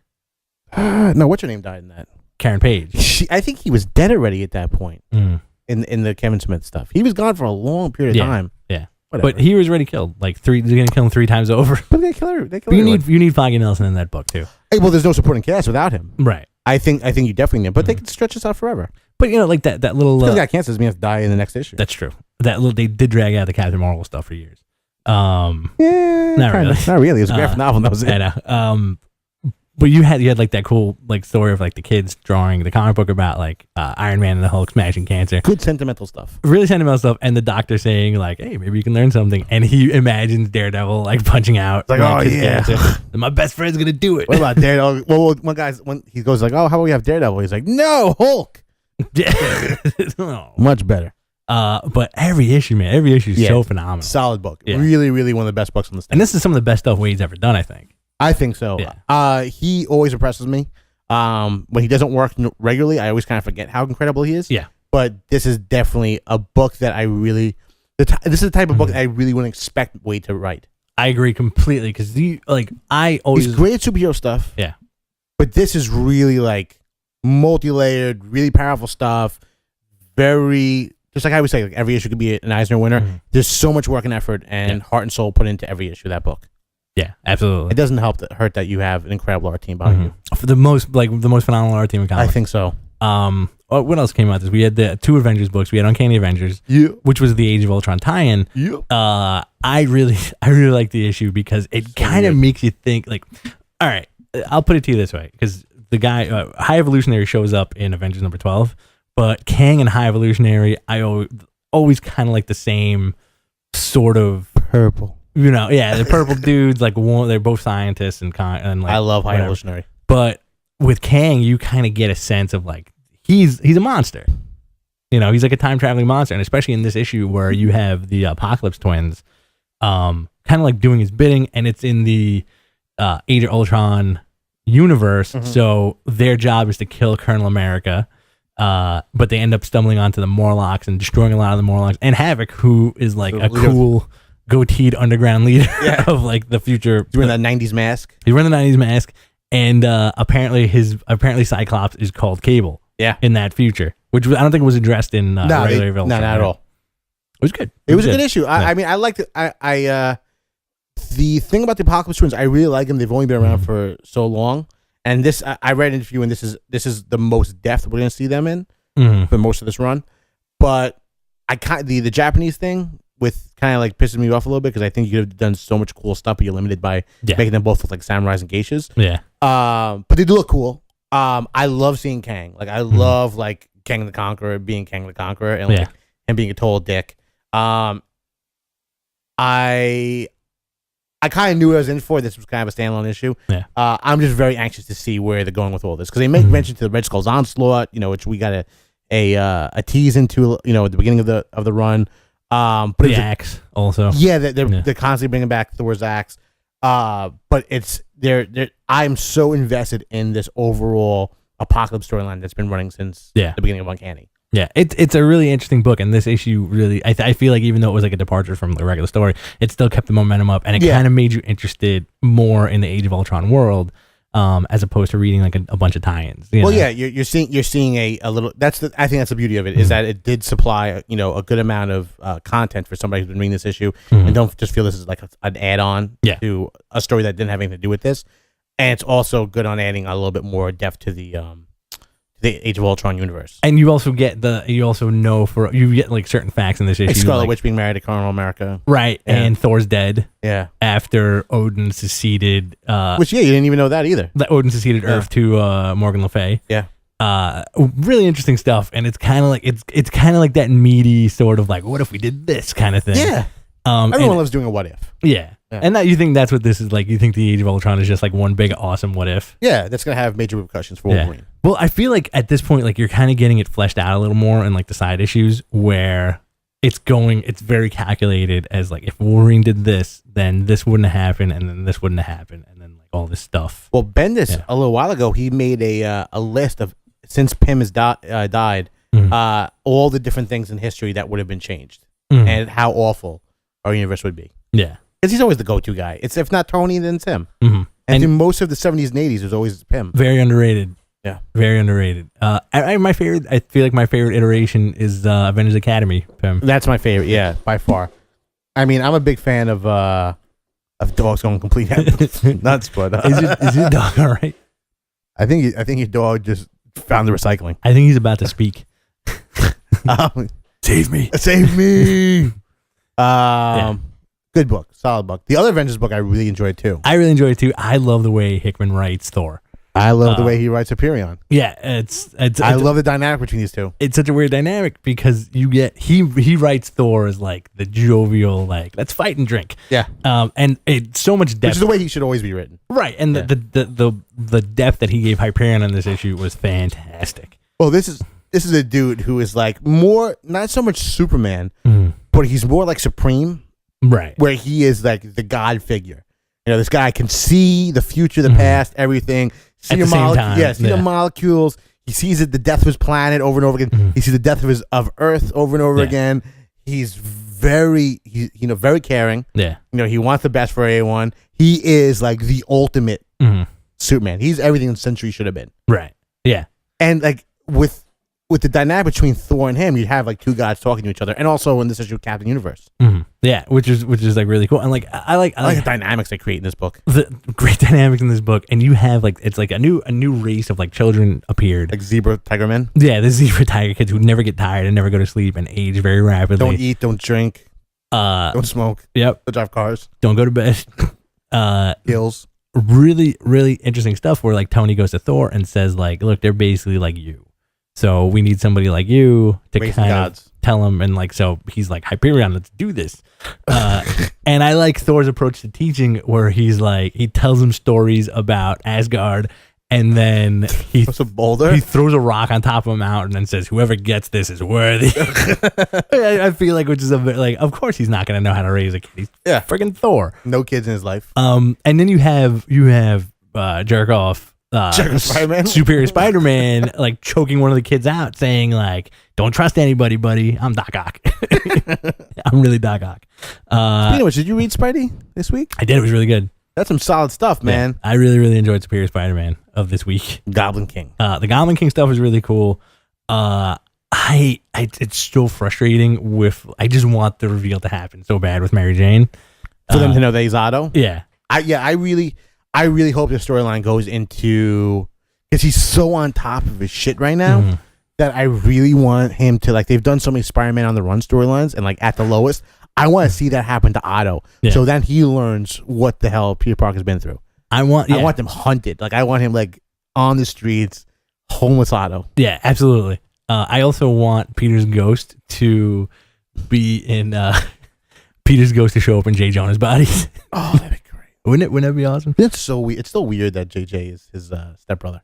No, what's her name died in that? Karen Page. I think he was dead already at that point in the Kevin Smith stuff. He was gone for a long period of time. Yeah, whatever. But he was already killed. Like they're gonna kill him 3 times over. But they kill her. You need Foggy Nelson in that book too. Hey, well, there's no supporting cast without him. Right. I think you definitely need him. But they could stretch this out forever. But like that little. He got cancer. Doesn't mean he has to die in the next issue. That's true. They did drag out the Captain Marvel stuff for years. Yeah, not really. Not really. It was a graphic novel. That was it. I know. But you had like that cool like story of like the kids drawing the comic book about like Iron Man and the Hulk smashing cancer. Good sentimental stuff. Really sentimental stuff, and the doctor saying like, "Hey, maybe you can learn something." And he imagines Daredevil like punching out. Like, oh yeah, my best friend's gonna do it. What about Daredevil? Well, when he goes like, "Oh, how about we have Daredevil?" He's like, "No, Hulk." No. Much better. But every issue is so phenomenal. Solid book. Yeah. Really, really one of the best books on the stand. And this is some of the best stuff Wade's ever done, I think. I think so. Yeah. He always impresses me. When he doesn't work regularly, I always kind of forget how incredible he is. Yeah. But this is definitely a book that I really. This is the type of book that I really wouldn't expect Wade to write. I agree completely because I always He's great at superhero stuff. Yeah. But this is really like multi-layered, really powerful stuff. Very, just like I would say, like every issue could be an Eisner winner. Mm-hmm. There's so much work and effort and heart and soul put into every issue of that book. Yeah, absolutely. It doesn't hurt that you have an incredible art team behind you. For the most phenomenal art team in comics. I think so. What else came out this? We had the 2 Avengers books. We had Uncanny Avengers, which was the Age of Ultron tie-in. I really like the issue because it kind of makes you think. Like, all right, I'll put it to you this way: because the guy High Evolutionary shows up in Avengers number 12, but Kang and High Evolutionary, I always kind of like the same sort of purple. The purple dudes. Like they're both scientists and like I love High Evolutionary, but with Kang, you kind of get a sense of like he's a monster. He's like a time traveling monster, and especially in this issue where you have the Apocalypse twins, kind of like doing his bidding, and it's in the Age of Ultron universe. Mm-hmm. So their job is to kill Colonel America, but they end up stumbling onto the Morlocks and destroying a lot of the Morlocks, and Havoc, who is like a cool goateed underground leader of like the future. He's wearing that 90s mask. He's wearing the 90s mask, and apparently Cyclops is called Cable. Yeah, in that future, which I don't think was addressed in regular Avengers. No, not at all. It was good. It was a good issue. Yeah. I mean, I liked it. The thing about the Apocalypse twins, I really like them. They've only been around for so long, and this I read an interview, and this is the most depth we're going to see them in for most of this run. But the Japanese thing with kind of like pisses me off a little bit because I think you could have done so much cool stuff, but you're limited by making them both look like samurais and geishas. Yeah. But they do look cool. I love seeing Kang. Like I love like Kang the Conqueror being Kang the Conqueror and like him being a total dick. I kind of knew what I was in for. This was kind of a standalone issue. Yeah. I'm just very anxious to see where they're going with all this because they make mention to the Red Skull's onslaught, which we got a tease into, at the beginning of the run. But the axe also. Yeah, they're constantly bringing back Thor's axe. But I'm so invested in this overall Apocalypse storyline that's been running since the beginning of Uncanny. Yeah, it's a really interesting book, and this issue really, I feel like even though it was like a departure from the regular story, it still kept the momentum up, and it kind of made you interested more in the Age of Ultron world, as opposed to reading like a bunch of tie-ins. Well, yeah, you're seeing a little. I think that's the beauty of it is that it did supply a good amount of content for somebody who's been reading this issue and don't just feel this is like an add-on to a story that didn't have anything to do with this, and it's also good on adding a little bit more depth to the Age of Ultron universe. And you also get you get like certain facts in this issue. Like Scarlet Witch being married to Colonel America. Right. Yeah. And Thor's dead. Yeah. After Odin seceded. Which, you didn't even know that either. That Odin seceded Earth to Morgan Le Fay. Yeah. Really interesting stuff. And it's kind of like, it's kind of like that meaty sort of like, what if we did this kind of thing? Yeah. Everyone loves doing a what if. Yeah. And you think that's what this is like? You think the Age of Ultron is just like one big awesome what if? Yeah, that's gonna have major repercussions for Wolverine. Yeah. Well, I feel like at this point, like you're kind of getting it fleshed out a little more in like the side issues where it's very calculated as like if Wolverine did this, then this wouldn't have happened, and then this wouldn't have happened, and then like all this stuff. Well, Bendis a little while ago he made a list of since Pym has died, all the different things in history that would have been changed and how awful our universe would be. Yeah. Because he's always the go-to guy. It's if not Tony, then it's him. Mm-hmm. And through most of the 70s and 80s, it was always Pym. Very underrated. Yeah. Very underrated. I feel like my favorite iteration is Avengers Academy Pym. That's my favorite, yeah, by far. I mean, I'm a big fan of dogs going complete nuts, but is your dog all right? I think your dog just found the recycling. I think he's about to speak. Save me. Save me. Good book, solid book. The other Avengers book I really enjoyed too. I really enjoyed it too. I love the way Hickman writes Thor. I love the way he writes Hyperion. Yeah, I love the dynamic between these two. It's such a weird dynamic because you get he writes Thor as like the jovial, like let's fight and drink. Yeah. And it's so much depth. Which is the way he should always be written. Right. And the depth that he gave Hyperion on this issue was fantastic. Well, this is a dude who is like more not so much Superman, but he's more like Supreme. Right. Where he is like the God figure. This guy can see the future, the past, everything, at the same time. Yeah, see the molecules. He sees it, the death of his planet over and over again. Mm-hmm. He sees the death of Earth over and over again. He's very caring. Yeah. He wants the best for everyone. He is like the ultimate Superman. He's everything the Century should have been. Right. Yeah. And like with the dynamic between Thor and him, you'd have like two gods talking to each other, and also in this issue, Captain Universe. Mm-hmm. Yeah, which is like really cool, and like I like the dynamics they create in this book. The great dynamics in this book, and you have like it's like a new race of like children appeared, like zebra tiger men. Yeah, the zebra tiger kids who never get tired and never go to sleep and age very rapidly. Don't eat, don't drink, don't smoke. Yep. Don't drive cars. Don't go to bed. Hills. Really, really interesting stuff where like Tony goes to Thor and says like, look, they're basically like you. So we need somebody like you to kind of tell him, and like, so he's like, Hyperion, let's do this. And I like Thor's approach to teaching, where he's like, he tells him stories about Asgard, and then he throws a boulder. He throws a rock on top of a mountain and says, "Whoever gets this is worthy." I feel like, which is a bit like, of course he's not going to know how to raise a kid. He's freaking Thor. No kids in his life. And then you have jerk off. Spider-Man? Superior Spider-Man, like choking one of the kids out, saying like, "Don't trust anybody, buddy. I'm Doc Ock." I'm really Doc Ock. Speaking of which, did you read Spidey this week? I did. It was really good. That's some solid stuff, man. Yeah, I really, really enjoyed Superior Spider-Man of this week. Goblin King. The Goblin King stuff was really cool. It's so frustrating with. I just want the reveal to happen so bad with Mary Jane. For them to know that he's Otto. Yeah. I really hope the storyline goes into, because he's so on top of his shit right now that I really want him to, like, they've done so many Spider-Man on the Run storylines, and like at the lowest, I want to see that happen to Otto. Yeah. So then he learns what the hell Peter Parker's been through. I want them hunted. Like, I want him like on the streets, homeless Otto. Yeah, absolutely. I also want Peter's ghost to be in Peter's ghost to show up in J. Jonah's body. Oh, that'd be great. Wouldn't that be awesome? That's so weird. It's so weird that JJ is his stepbrother.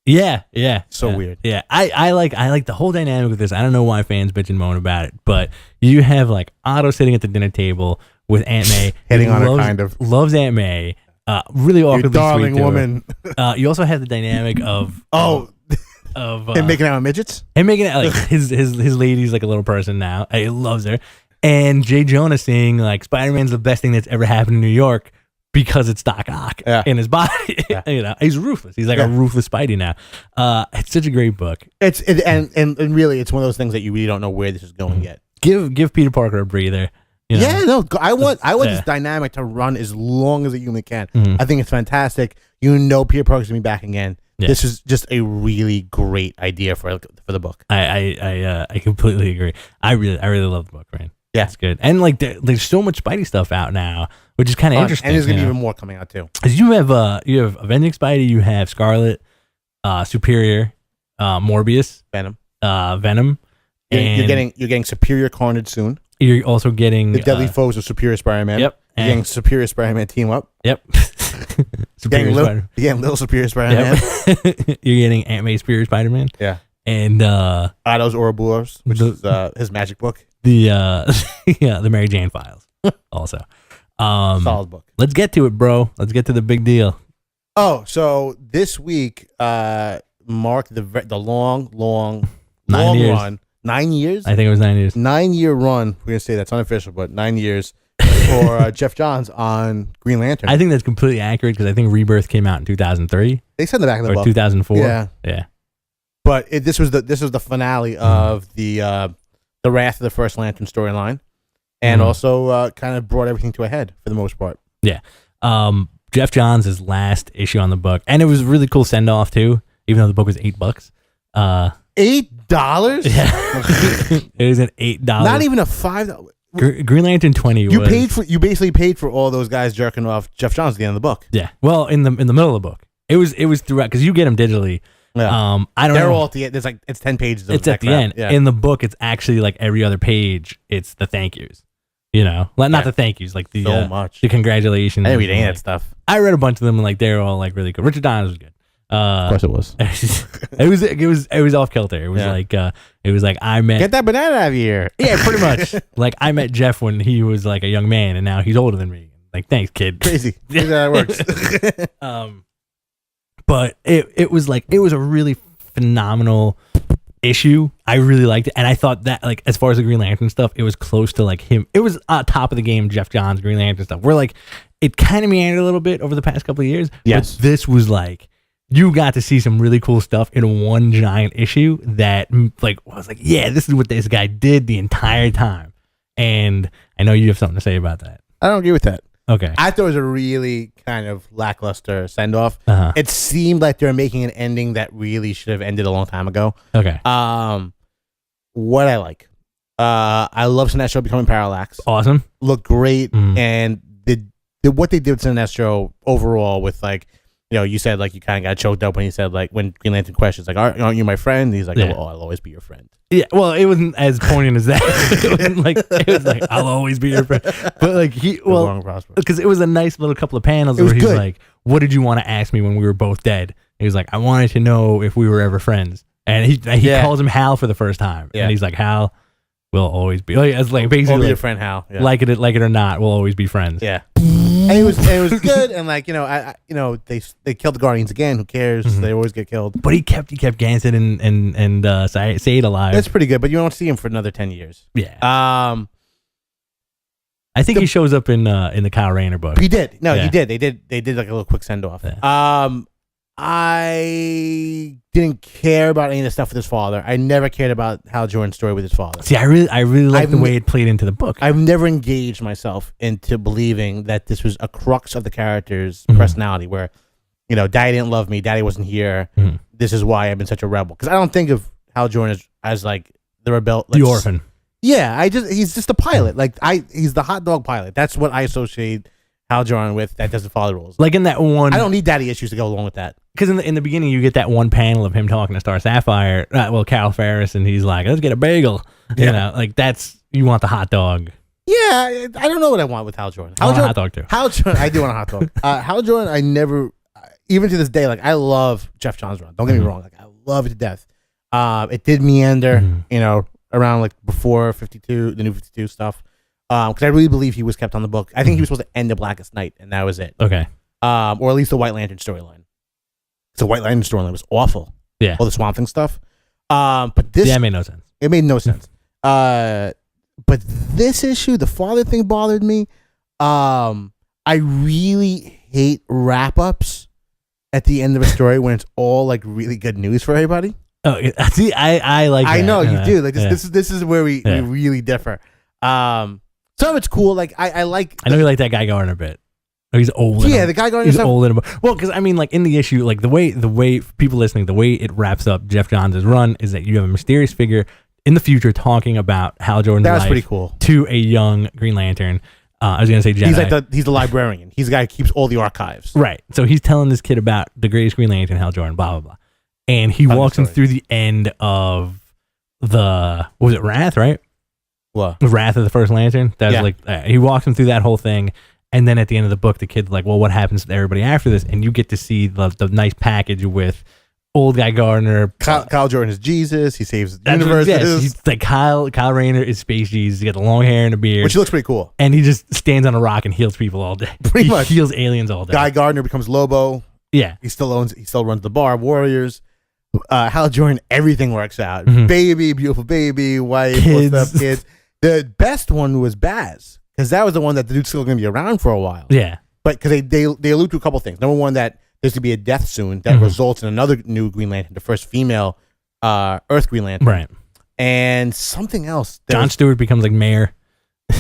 Yeah. So weird. Yeah. I like the whole dynamic of this. I don't know why fans bitch and moan about it, but you have like Otto sitting at the dinner table with Aunt May. Hitting on her, kind of. Loves Aunt May. Really awkwardly darling sweet to woman. You also have the dynamic of him making out with midgets? And making out like his lady's like a little person now. He loves her. And J. Jonah saying like Spider-Man's the best thing that's ever happened in New York, because it's Doc Ock in his body. Yeah. He's ruthless. He's like a ruthless Spidey now. It's such a great book. And really, it's one of those things that you really don't know where this is going yet. Give Peter Parker a breather. You know? Yeah, no, I want this dynamic to run as long as it humanly can. I think it's fantastic. Peter Parker's gonna be back again. Yeah. This is just a really great idea for the book. I completely agree. I really love the book, man. Yeah, it's good. And like there's so much Spidey stuff out now, which is kind of interesting. And there's gonna be even more coming out too. Because you have Avenging Spidey, you have Scarlet, Superior, Morbius, Venom. And you're getting Superior Carnage soon. You're also getting the Deadly Foes of Superior Spider-Man. Yep. You're getting Superior Spider-Man Team Up. Yep. You're getting Little Superior Spider-Man. Yep. You're getting Aunt May Superior Spider-Man. Yeah. And Otto's Ouroboros, which is his magic book. The Mary Jane Files. Also, solid book. Let's get to it, bro. Let's get to the big deal. Oh, so this week marked the long 9 years. run. 9 years? I think it was 9 years. 9-year run. We're gonna say that's unofficial, but 9 years for Geoff Johns on Green Lantern. I think that's completely accurate because I think Rebirth came out in 2003. They said in the back of the book. 2004. Yeah. But this was the finale of the Wrath of the First Lantern storyline, and also kind of brought everything to a head for the most part. Yeah. Geoff Johns' last issue on the book, and it was a really cool send off too, even though the book was $8. $8? Yeah. It was an $8. Not even a $5. Green Lantern 20. You basically paid for all those guys jerking off Geoff Johns at the end of the book. Yeah. Well, in the middle of the book, it was throughout because you get them digitally. Yeah. I don't know. They're all at the end. There's like it's 10 pages. It's at the end. Yeah. In the book, it's actually like every other page. It's the thank yous. Not the thank yous, like the so much. The congratulations. I didn't read any of that stuff. I read a bunch of them, and like they're all like really good. Richard Donner was good. Of course, it was. it was off kilter. It was like I met. Get that banana out of here. Yeah, pretty much. Like I met Geoff when he was like a young man, and now he's older than me. Like, thanks, kid. Crazy. Crazy how that works. but it was a really phenomenal issue. I really liked it, and I thought that like as far as the Green Lantern stuff, it was close to like him. It was top of the game, Geoff Johns Green Lantern stuff. Where like it kind of meandered a little bit over the past couple of years. Yes, but this was like you got to see some really cool stuff in one giant issue that like I was like, yeah, this is what this guy did the entire time. And I know you have something to say about that. I don't agree with that. Okay. I thought it was a really kind of lackluster send-off. Uh-huh. It seemed like they were making an ending that really should have ended a long time ago. Okay. What I like. I love Sinestro becoming Parallax. Awesome. Looked great. And what they did with Sinestro overall with like, you know, you said like you kind of got choked up when he said like when Green Lantern questions like, aren't you my friend? And he's like, well, I'll always be your friend. Yeah, well, it wasn't as poignant as that. It was like I'll always be your friend. But like because it was a nice little couple of panels where he's like, what did you want to ask me when we were both dead? He was like, I wanted to know if we were ever friends. And he calls him Hal for the first time. Yeah. And he's like, Hal will always be it's like basically we'll be your friend, Hal. Yeah. Like it or not, we'll always be friends. Yeah. And it was good, and like they killed the Guardians again. Who cares? They always get killed. But he kept Gansett and Said alive. That's pretty good. But you don't see him for another 10 years. Yeah. I think he shows up in the Kyle Rayner book. He did. No, he did. They did like a little quick send off. Yeah. I didn't care about any of the stuff with his father. I never cared about Hal Jordan's story with his father. See, I really like the way it played into the book. I've never engaged myself into believing that this was a crux of the character's personality where, you know, Daddy didn't love me, Daddy wasn't here. This is why I've been such a rebel. Because I don't think of Hal Jordan as like the rebel. The orphan. Yeah, he's just a pilot. Like he's the hot dog pilot. That's what I associate Hal Jordan with that doesn't follow the rules. Like in that one, I don't need daddy issues to go along with that. Because in the beginning, you get that one panel of him talking to Star Sapphire. Carol Ferris, and he's like, "Let's get a bagel." You know, like that's you want the hot dog. Yeah, I don't know what I want with Hal Jordan. I want a hot dog too. Hal Jordan, I do want a hot dog. Hal Jordan, I never, even to this day, like I love Geoff Johns' run. Don't get me wrong, like I love it to death. It did meander, you know, around like before 52, the new 52 stuff. Because I really believe he was kept on the book. I think he was supposed to end the Blackest Night, and that was it. Okay. Or at least the White Lantern storyline. So White Lantern storyline was awful. Yeah. All the Swamp Thing stuff. But this... Yeah, it made no sense. It made no sense. But this issue, the father thing bothered me. I really hate wrap-ups at the end of a story when it's all like really good news for everybody. Oh, see, I like that. I know you do. Like this is where we really differ. Some of it's cool. Like I like. I know you like that Guy Gardner bit. Oh, he's old. Yeah, the Guy Gardner. He's old in a book. Well, because I mean, like in the issue, like the way people listening, the way it wraps up Geoff Johns' run is that you have a mysterious figure in the future talking about Hal Jordan's life. That's pretty cool. To a young Green Lantern. I was gonna say Jedi. He's like he's the librarian. He's the guy who keeps all the archives. Right. So he's telling this kid about the greatest Green Lantern, Hal Jordan, blah blah blah, and he walks him through the end of what was it Wrath, right? What? Wrath of the First Lantern. That was like he walks him through that whole thing, and then at the end of the book, the kid's like, "Well, what happens to everybody after this?" And you get to see the nice package with old Guy Gardner. Kyle Jordan is Jesus. He saves universes. Yes, he's like Kyle Rayner is Space Jesus. He got the long hair and the beard, which looks pretty cool. And he just stands on a rock and heals people all day. Pretty much heals aliens all day. Guy Gardner becomes Lobo. Yeah, he still runs the bar. Warriors. Hal Jordan, everything works out. Baby, beautiful baby, wife, kids. The best one was Baz, because that was the one that the dude's still going to be around for a while. Yeah. But because they allude to a couple things. Number one, that there's going to be a death soon that results in another new Green Lantern, the first female Earth Green Lantern. Right. And something else. John Stewart becomes like mayor.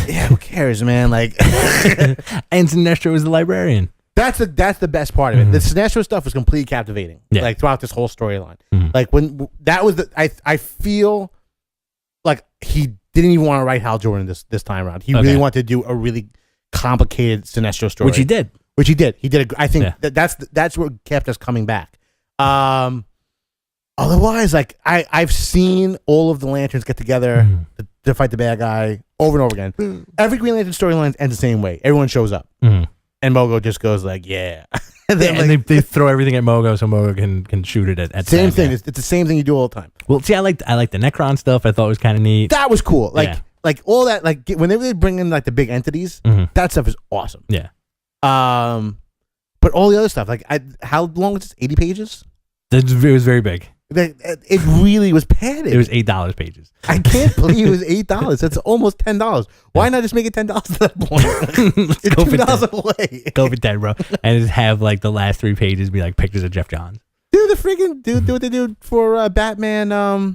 Yeah, who cares, man? Like, and Sinestro is the librarian. That's the best part of it. The Sinestro stuff was completely captivating. Yeah. Like throughout this whole storyline. Like when that was I feel like he didn't even want to write Hal Jordan this time around. He really wanted to do a really complicated Sinestro story, which he did. He did. I think that's what kept us coming back. Otherwise, like I've seen all of the Lanterns get together to fight the bad guy over and over again. Every Green Lantern storyline ends the same way. Everyone shows up, and Mogo just goes like, "Yeah." And they throw everything at Mogo so Mogo can shoot it at same thing. It's the same thing you do all the time. Well, see, I like the Necron stuff. I thought was kind of neat. That was cool. Like all that. Like when they bring in like the big entities, that stuff is awesome. Yeah. But But all the other stuff, like, how long was this? 80 pages? It was very big. It really was padded. It was $8 pages. I can't believe it was $8. That's almost $10. Why not just make it $10 at that point? You're go for $2 away. Go for 10, bro. And just have like the last 3 pages be like pictures of Geoff Johns. Dude, the freaking do what they do for Batman. I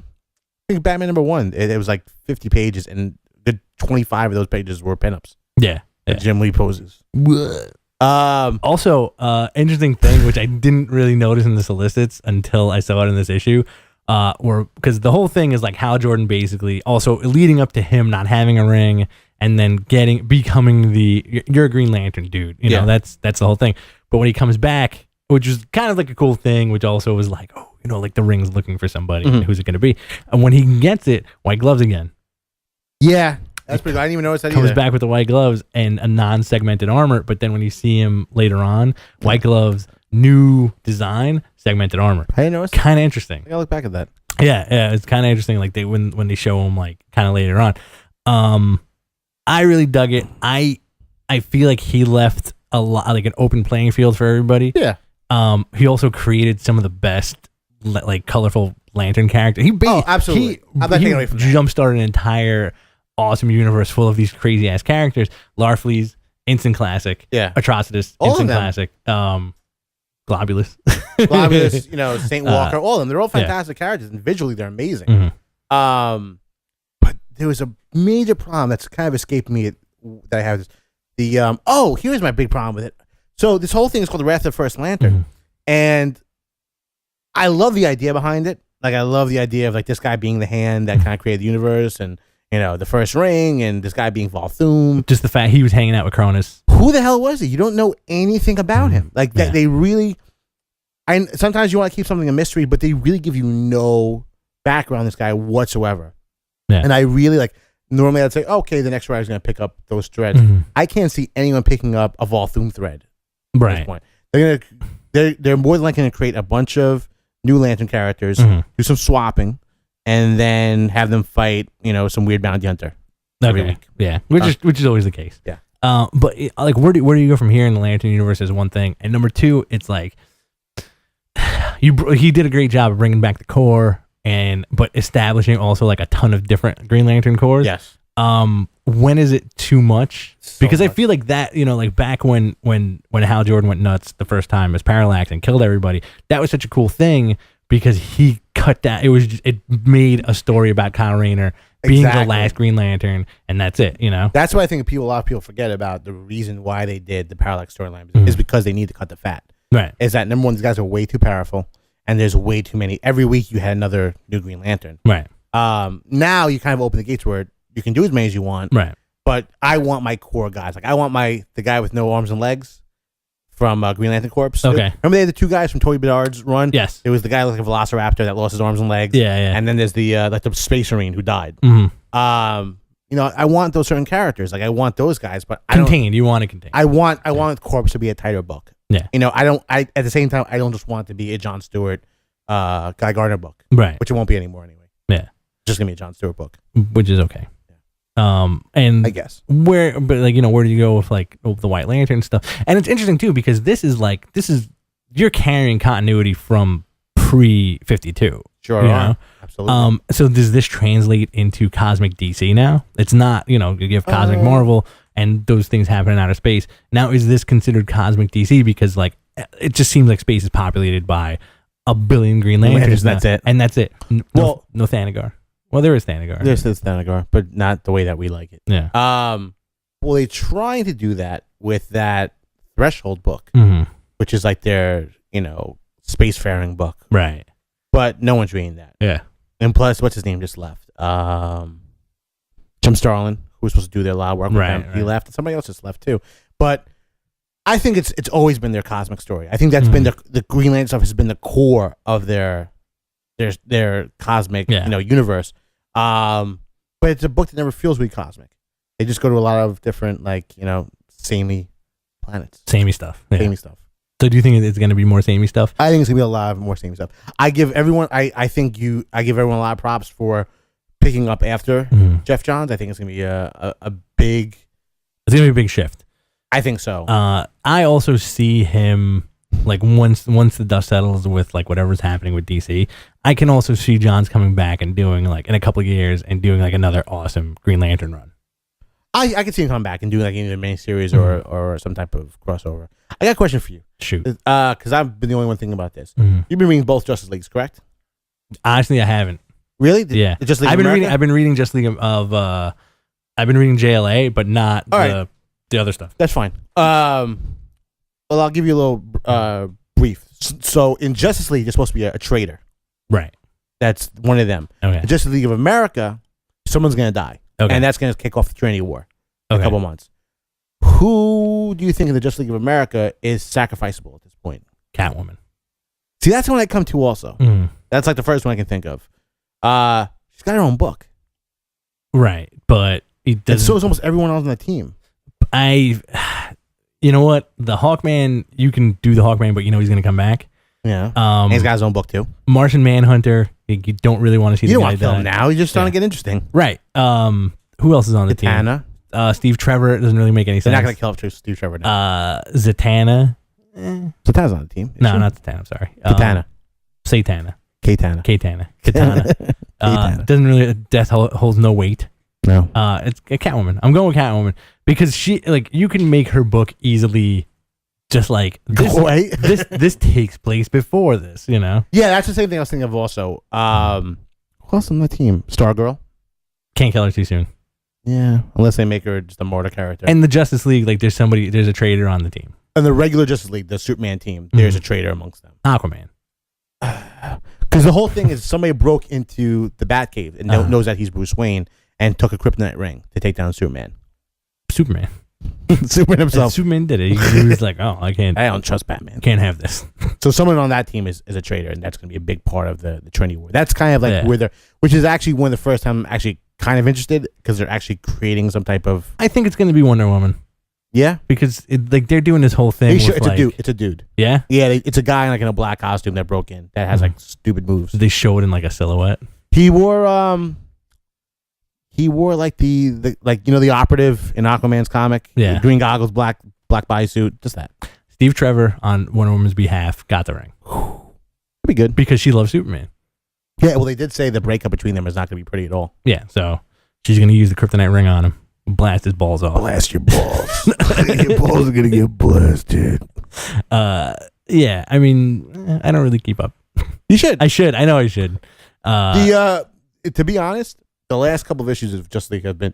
think Batman #1. It was like 50 pages, and the 25 of those pages were pinups. Yeah. Jim Lee poses. Also, interesting thing which I didn't really notice in the solicits until I saw it in this issue, because the whole thing is like Hal Jordan basically also leading up to him not having a ring and then becoming you're a Green Lantern dude. You know, that's the whole thing. But when he comes back, which is kind of like a cool thing, which also was like, oh, you know, like the ring's looking for somebody. Who's it going to be? And when he gets it, white gloves again. Yeah. That's pretty good. I didn't even notice that Comes either. back with the white gloves and a non-segmented armor, but then when you see him later on, white gloves, new design, segmented armor. I didn't notice. Kind of interesting. I gotta look back at that. Yeah, it's kind of interesting. Like when they show him like kind of later on. I really dug it. I feel like he left a lot, like an open playing field for everybody. Yeah. He also created some of the best like colorful lantern characters. Absolutely. I'm not taking away from that. Jump started an entire awesome universe full of these crazy ass characters. Larfleeze, instant classic. Yeah. Atrocitus, All instant of them. Classic. Globulus. Globulus, Saint Walker, all of them. They're all fantastic characters, and visually they're amazing. But there was a major problem that's kind of escaped me that I have. Here's my big problem with it. So this whole thing is called The Wrath of the First Lantern, and I love the idea behind it. Like, I love the idea of like this guy being the hand that kind of created the universe, and the first ring, and this guy being Volthoom. Just the fact he was hanging out with Cronus. Who the hell was he? You don't know anything about him. Like that, they really. Sometimes you want to keep something a mystery, but they really give you no background on this guy whatsoever. Yeah. And I really like. Normally, I'd say, okay, the next writer's going to pick up those threads. I can't see anyone picking up a Volthoom thread at this point. They're more than likely going to create a bunch of new Lantern characters, do some swapping, and then have them fight, some weird bounty hunter. Every week. Yeah, which is always the case. Yeah. But like, where do you go from here in the Lantern universe is one thing, and number two, it's like he did a great job of bringing back the core, but establishing also like a ton of different Green Lantern cores. Yes. When is it too much? Because much. I feel like that, like back when Hal Jordan went nuts the first time as Parallax and killed everybody, that was such a cool thing because he cut that. It made a story about Kyle Rayner being the last Green Lantern, and that's it. That's why I think a lot of people forget about the reason why they did the Parallax storyline is because they need to cut the fat. Right. Is that number one? These guys are way too powerful, and there's way too many. Every week you had another new Green Lantern. Right. Now you kind of open the gates where you can do as many as you want. Right. But I want my core guys. Like I want the guy with no arms and legs from Green Lantern Corps. Okay. Remember they had the two guys from Toby Bedard's run? Yes. It was the guy like a Velociraptor that lost his arms and legs. Yeah. And then there's the the Space Marine who died. I want those certain characters. Like I want those guys, but contained. You want to contain. I want Corps to be a tighter book. Yeah. I at the same time I don't just want it to be a John Stewart, Guy Gardner book. Right. Which it won't be anymore anyway. Yeah. It's just gonna be a John Stewart book. Which is okay. And I guess where do you go with like the White Lantern stuff? And it's interesting too because this is you're carrying continuity from pre-52. Sure, absolutely. So does this translate into cosmic DC now? It's not, you have cosmic Marvel and those things happen in outer space. Now is this considered cosmic DC because like it just seems like space is populated by a billion Green Lanterns. That's it. And that's it. No Thanagar. Well, there is Thanagar. There's Thanagar, but not the way that we like it. Yeah. Well, they're trying to do that with that Threshold book, which is like their, spacefaring book. Right. But no one's reading that. Yeah. And plus, what's his name just left? Jim Starlin, who was supposed to do their lab work with them. He left, and somebody else just left too. But I think it's always been their cosmic story. I think that's been the Green Lantern stuff has been the core of their cosmic universe. But it's a book that never feels really cosmic. They just go to a lot of different samey planets. Samey stuff. Yeah. Samey stuff. So do you think it's going to be more samey stuff? I think it's going to be a lot of more samey stuff. I give everyone I give everyone a lot of props for picking up after Geoff Johns. I think it's going to be a big. It's going to be a big shift. I think so. I also see him like once the dust settles with like whatever's happening with DC. I can also see Johns coming back and doing like in a couple of years and doing like another awesome Green Lantern run. I could see him come back and do like either a miniseries or some type of crossover. I got a question for you. Shoot. Because I've been the only one thinking about this. Mhm. You've been reading both Justice Leagues, correct? Honestly, I haven't. Really? Yeah. Justice League I've of been America? reading. I've been reading Justice League of. I've been reading JLA, but not All right. the other stuff. That's fine. Well, I'll give you a little brief. So in Justice League, you're supposed to be a traitor. Right. That's one of them. Okay. In Justice League of America, someone's going to die. Okay. And that's going to kick off the Trinity War in Okay. a couple months. Who do you think in the Justice League of America is sacrificable at this point? Catwoman. See, that's the one I come to also. Mm. That's like the first one I can think of. She's got her own book. Right, but it And doesn't. so is almost everyone else on the team. You know what? The Hawkman. You can do the Hawkman, but you know he's going to come back. Yeah. And he's got his own book too. Martian Manhunter. You don't really want to see. You the don't guy want to kill him die. now. You're just trying to get interesting. Right. Who else is on the team? Zatanna. Steve Trevor. It doesn't really make any sense. They're not going to kill off Steve Trevor now. Zatanna. Zatanna's on the team. No, not Zatanna. I'm sorry. Katana. Satana. Katana. Katana. Katana. Doesn't really. Death holds no weight. No. It's a Catwoman. I'm going with Catwoman because she like you can make her book easily. Just like this, Go away. this takes place before this, you know. Yeah, that's the same thing I was thinking of also. Who else on the team? Stargirl. Can't kill her too soon. Yeah. Unless they make her just a mortar character. And the Justice League, like there's a traitor on the team. And the regular Justice League, the Superman team, there's a traitor amongst them. Aquaman. Because the whole thing is somebody broke into the Batcave and knows that he's Bruce Wayne and took a kryptonite ring to take down Superman. Superman. Superman himself. And Superman did it. He was like, oh, I don't trust Batman. Can't have this. So someone on that team is a traitor, and that's going to be a big part of the Trinity War. That's kind of like Yeah. where they're, which is actually one of the first time I'm actually kind of interested because they're actually creating some type of. I think it's going to be Wonder Woman Yeah. because like they're doing this whole thing. It's With, a dude. It's a dude. Yeah. Yeah. It's a guy like in a black costume that broke in that has like stupid moves. They show it in like a silhouette. He wore like the like the operative in Aquaman's comic. Yeah. Green goggles, black bodysuit, just that. Steve Trevor on Wonder Woman's behalf got the ring That'd be good. because she loves Superman. Yeah, well, they did say the breakup between them is not going to be pretty at all. Yeah, so she's going to use the kryptonite ring on him, blast his balls off. Blast your balls. Your balls are going to get blasted. Yeah, I mean, I don't really keep up. You should. I should. I know I should. To be honest, the last couple of issues of Justice League have been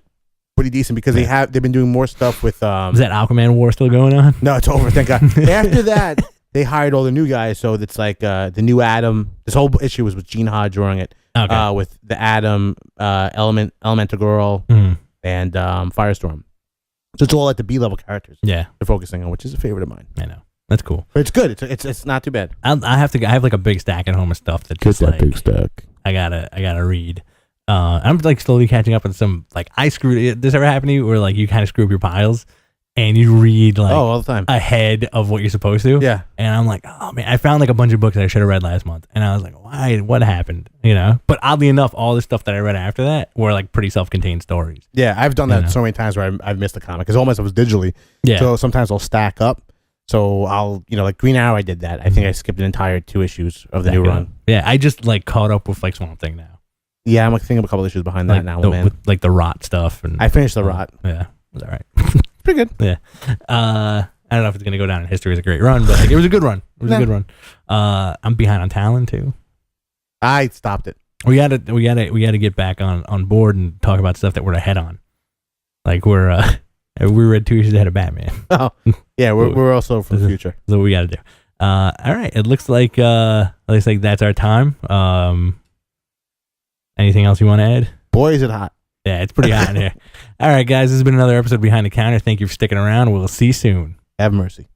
pretty decent because they've been doing more stuff with. Is that Aquaman war still going on? No, it's over. Thank God. After that, they hired all the new guys, so it's like the new Adam. This whole issue was with Gene Hodge drawing it. Okay. With the Adam, Elemental Girl, Mhm. and Firestorm. So it's all like the B-level characters Yeah, they're focusing on, which is a favorite of mine. I know. That's cool. But it's good. It's not too bad. I have like a big stack at home of stuff that just like I gotta read. I'm like slowly catching up on some like I screwed. This ever happened to you where like you kind of screw up your piles and you read like all the time. ahead of what you're supposed to? Yeah. And I'm like, oh man, I found like a bunch of books that I should have read last month, and I was like, why? What happened? You know. But oddly enough, all the stuff that I read after that were like pretty self-contained stories. Yeah, I've done that so many times where I've missed a comic because all my stuff was digitally. Yeah. So sometimes I'll stack up. So I'll, like Green Arrow, I did that. I think I skipped an entire 2 issues of the new run. Yeah, I just like caught up with like Swamp Thing now. Yeah, I'm like thinking of a couple issues behind that now, man. With like the Rot stuff. And I finished the Rot. Yeah, it was all right. Pretty good. Yeah. I don't know if it's gonna go down in history as a great run, but like, it was a good run. It was a good run. I'm behind on Talon too. I stopped it. We gotta get back on board and talk about stuff that we're ahead on. Like we read 2 issues ahead of Batman. Oh, yeah, we're also from the future. That's what we gotta do. All right. It looks like that's our time. Anything else you want to add? Boy, is it hot. Yeah, it's pretty hot in here. All right, guys. This has been another episode of Behind the Counter. Thank you for sticking around. We'll see you soon. Have mercy.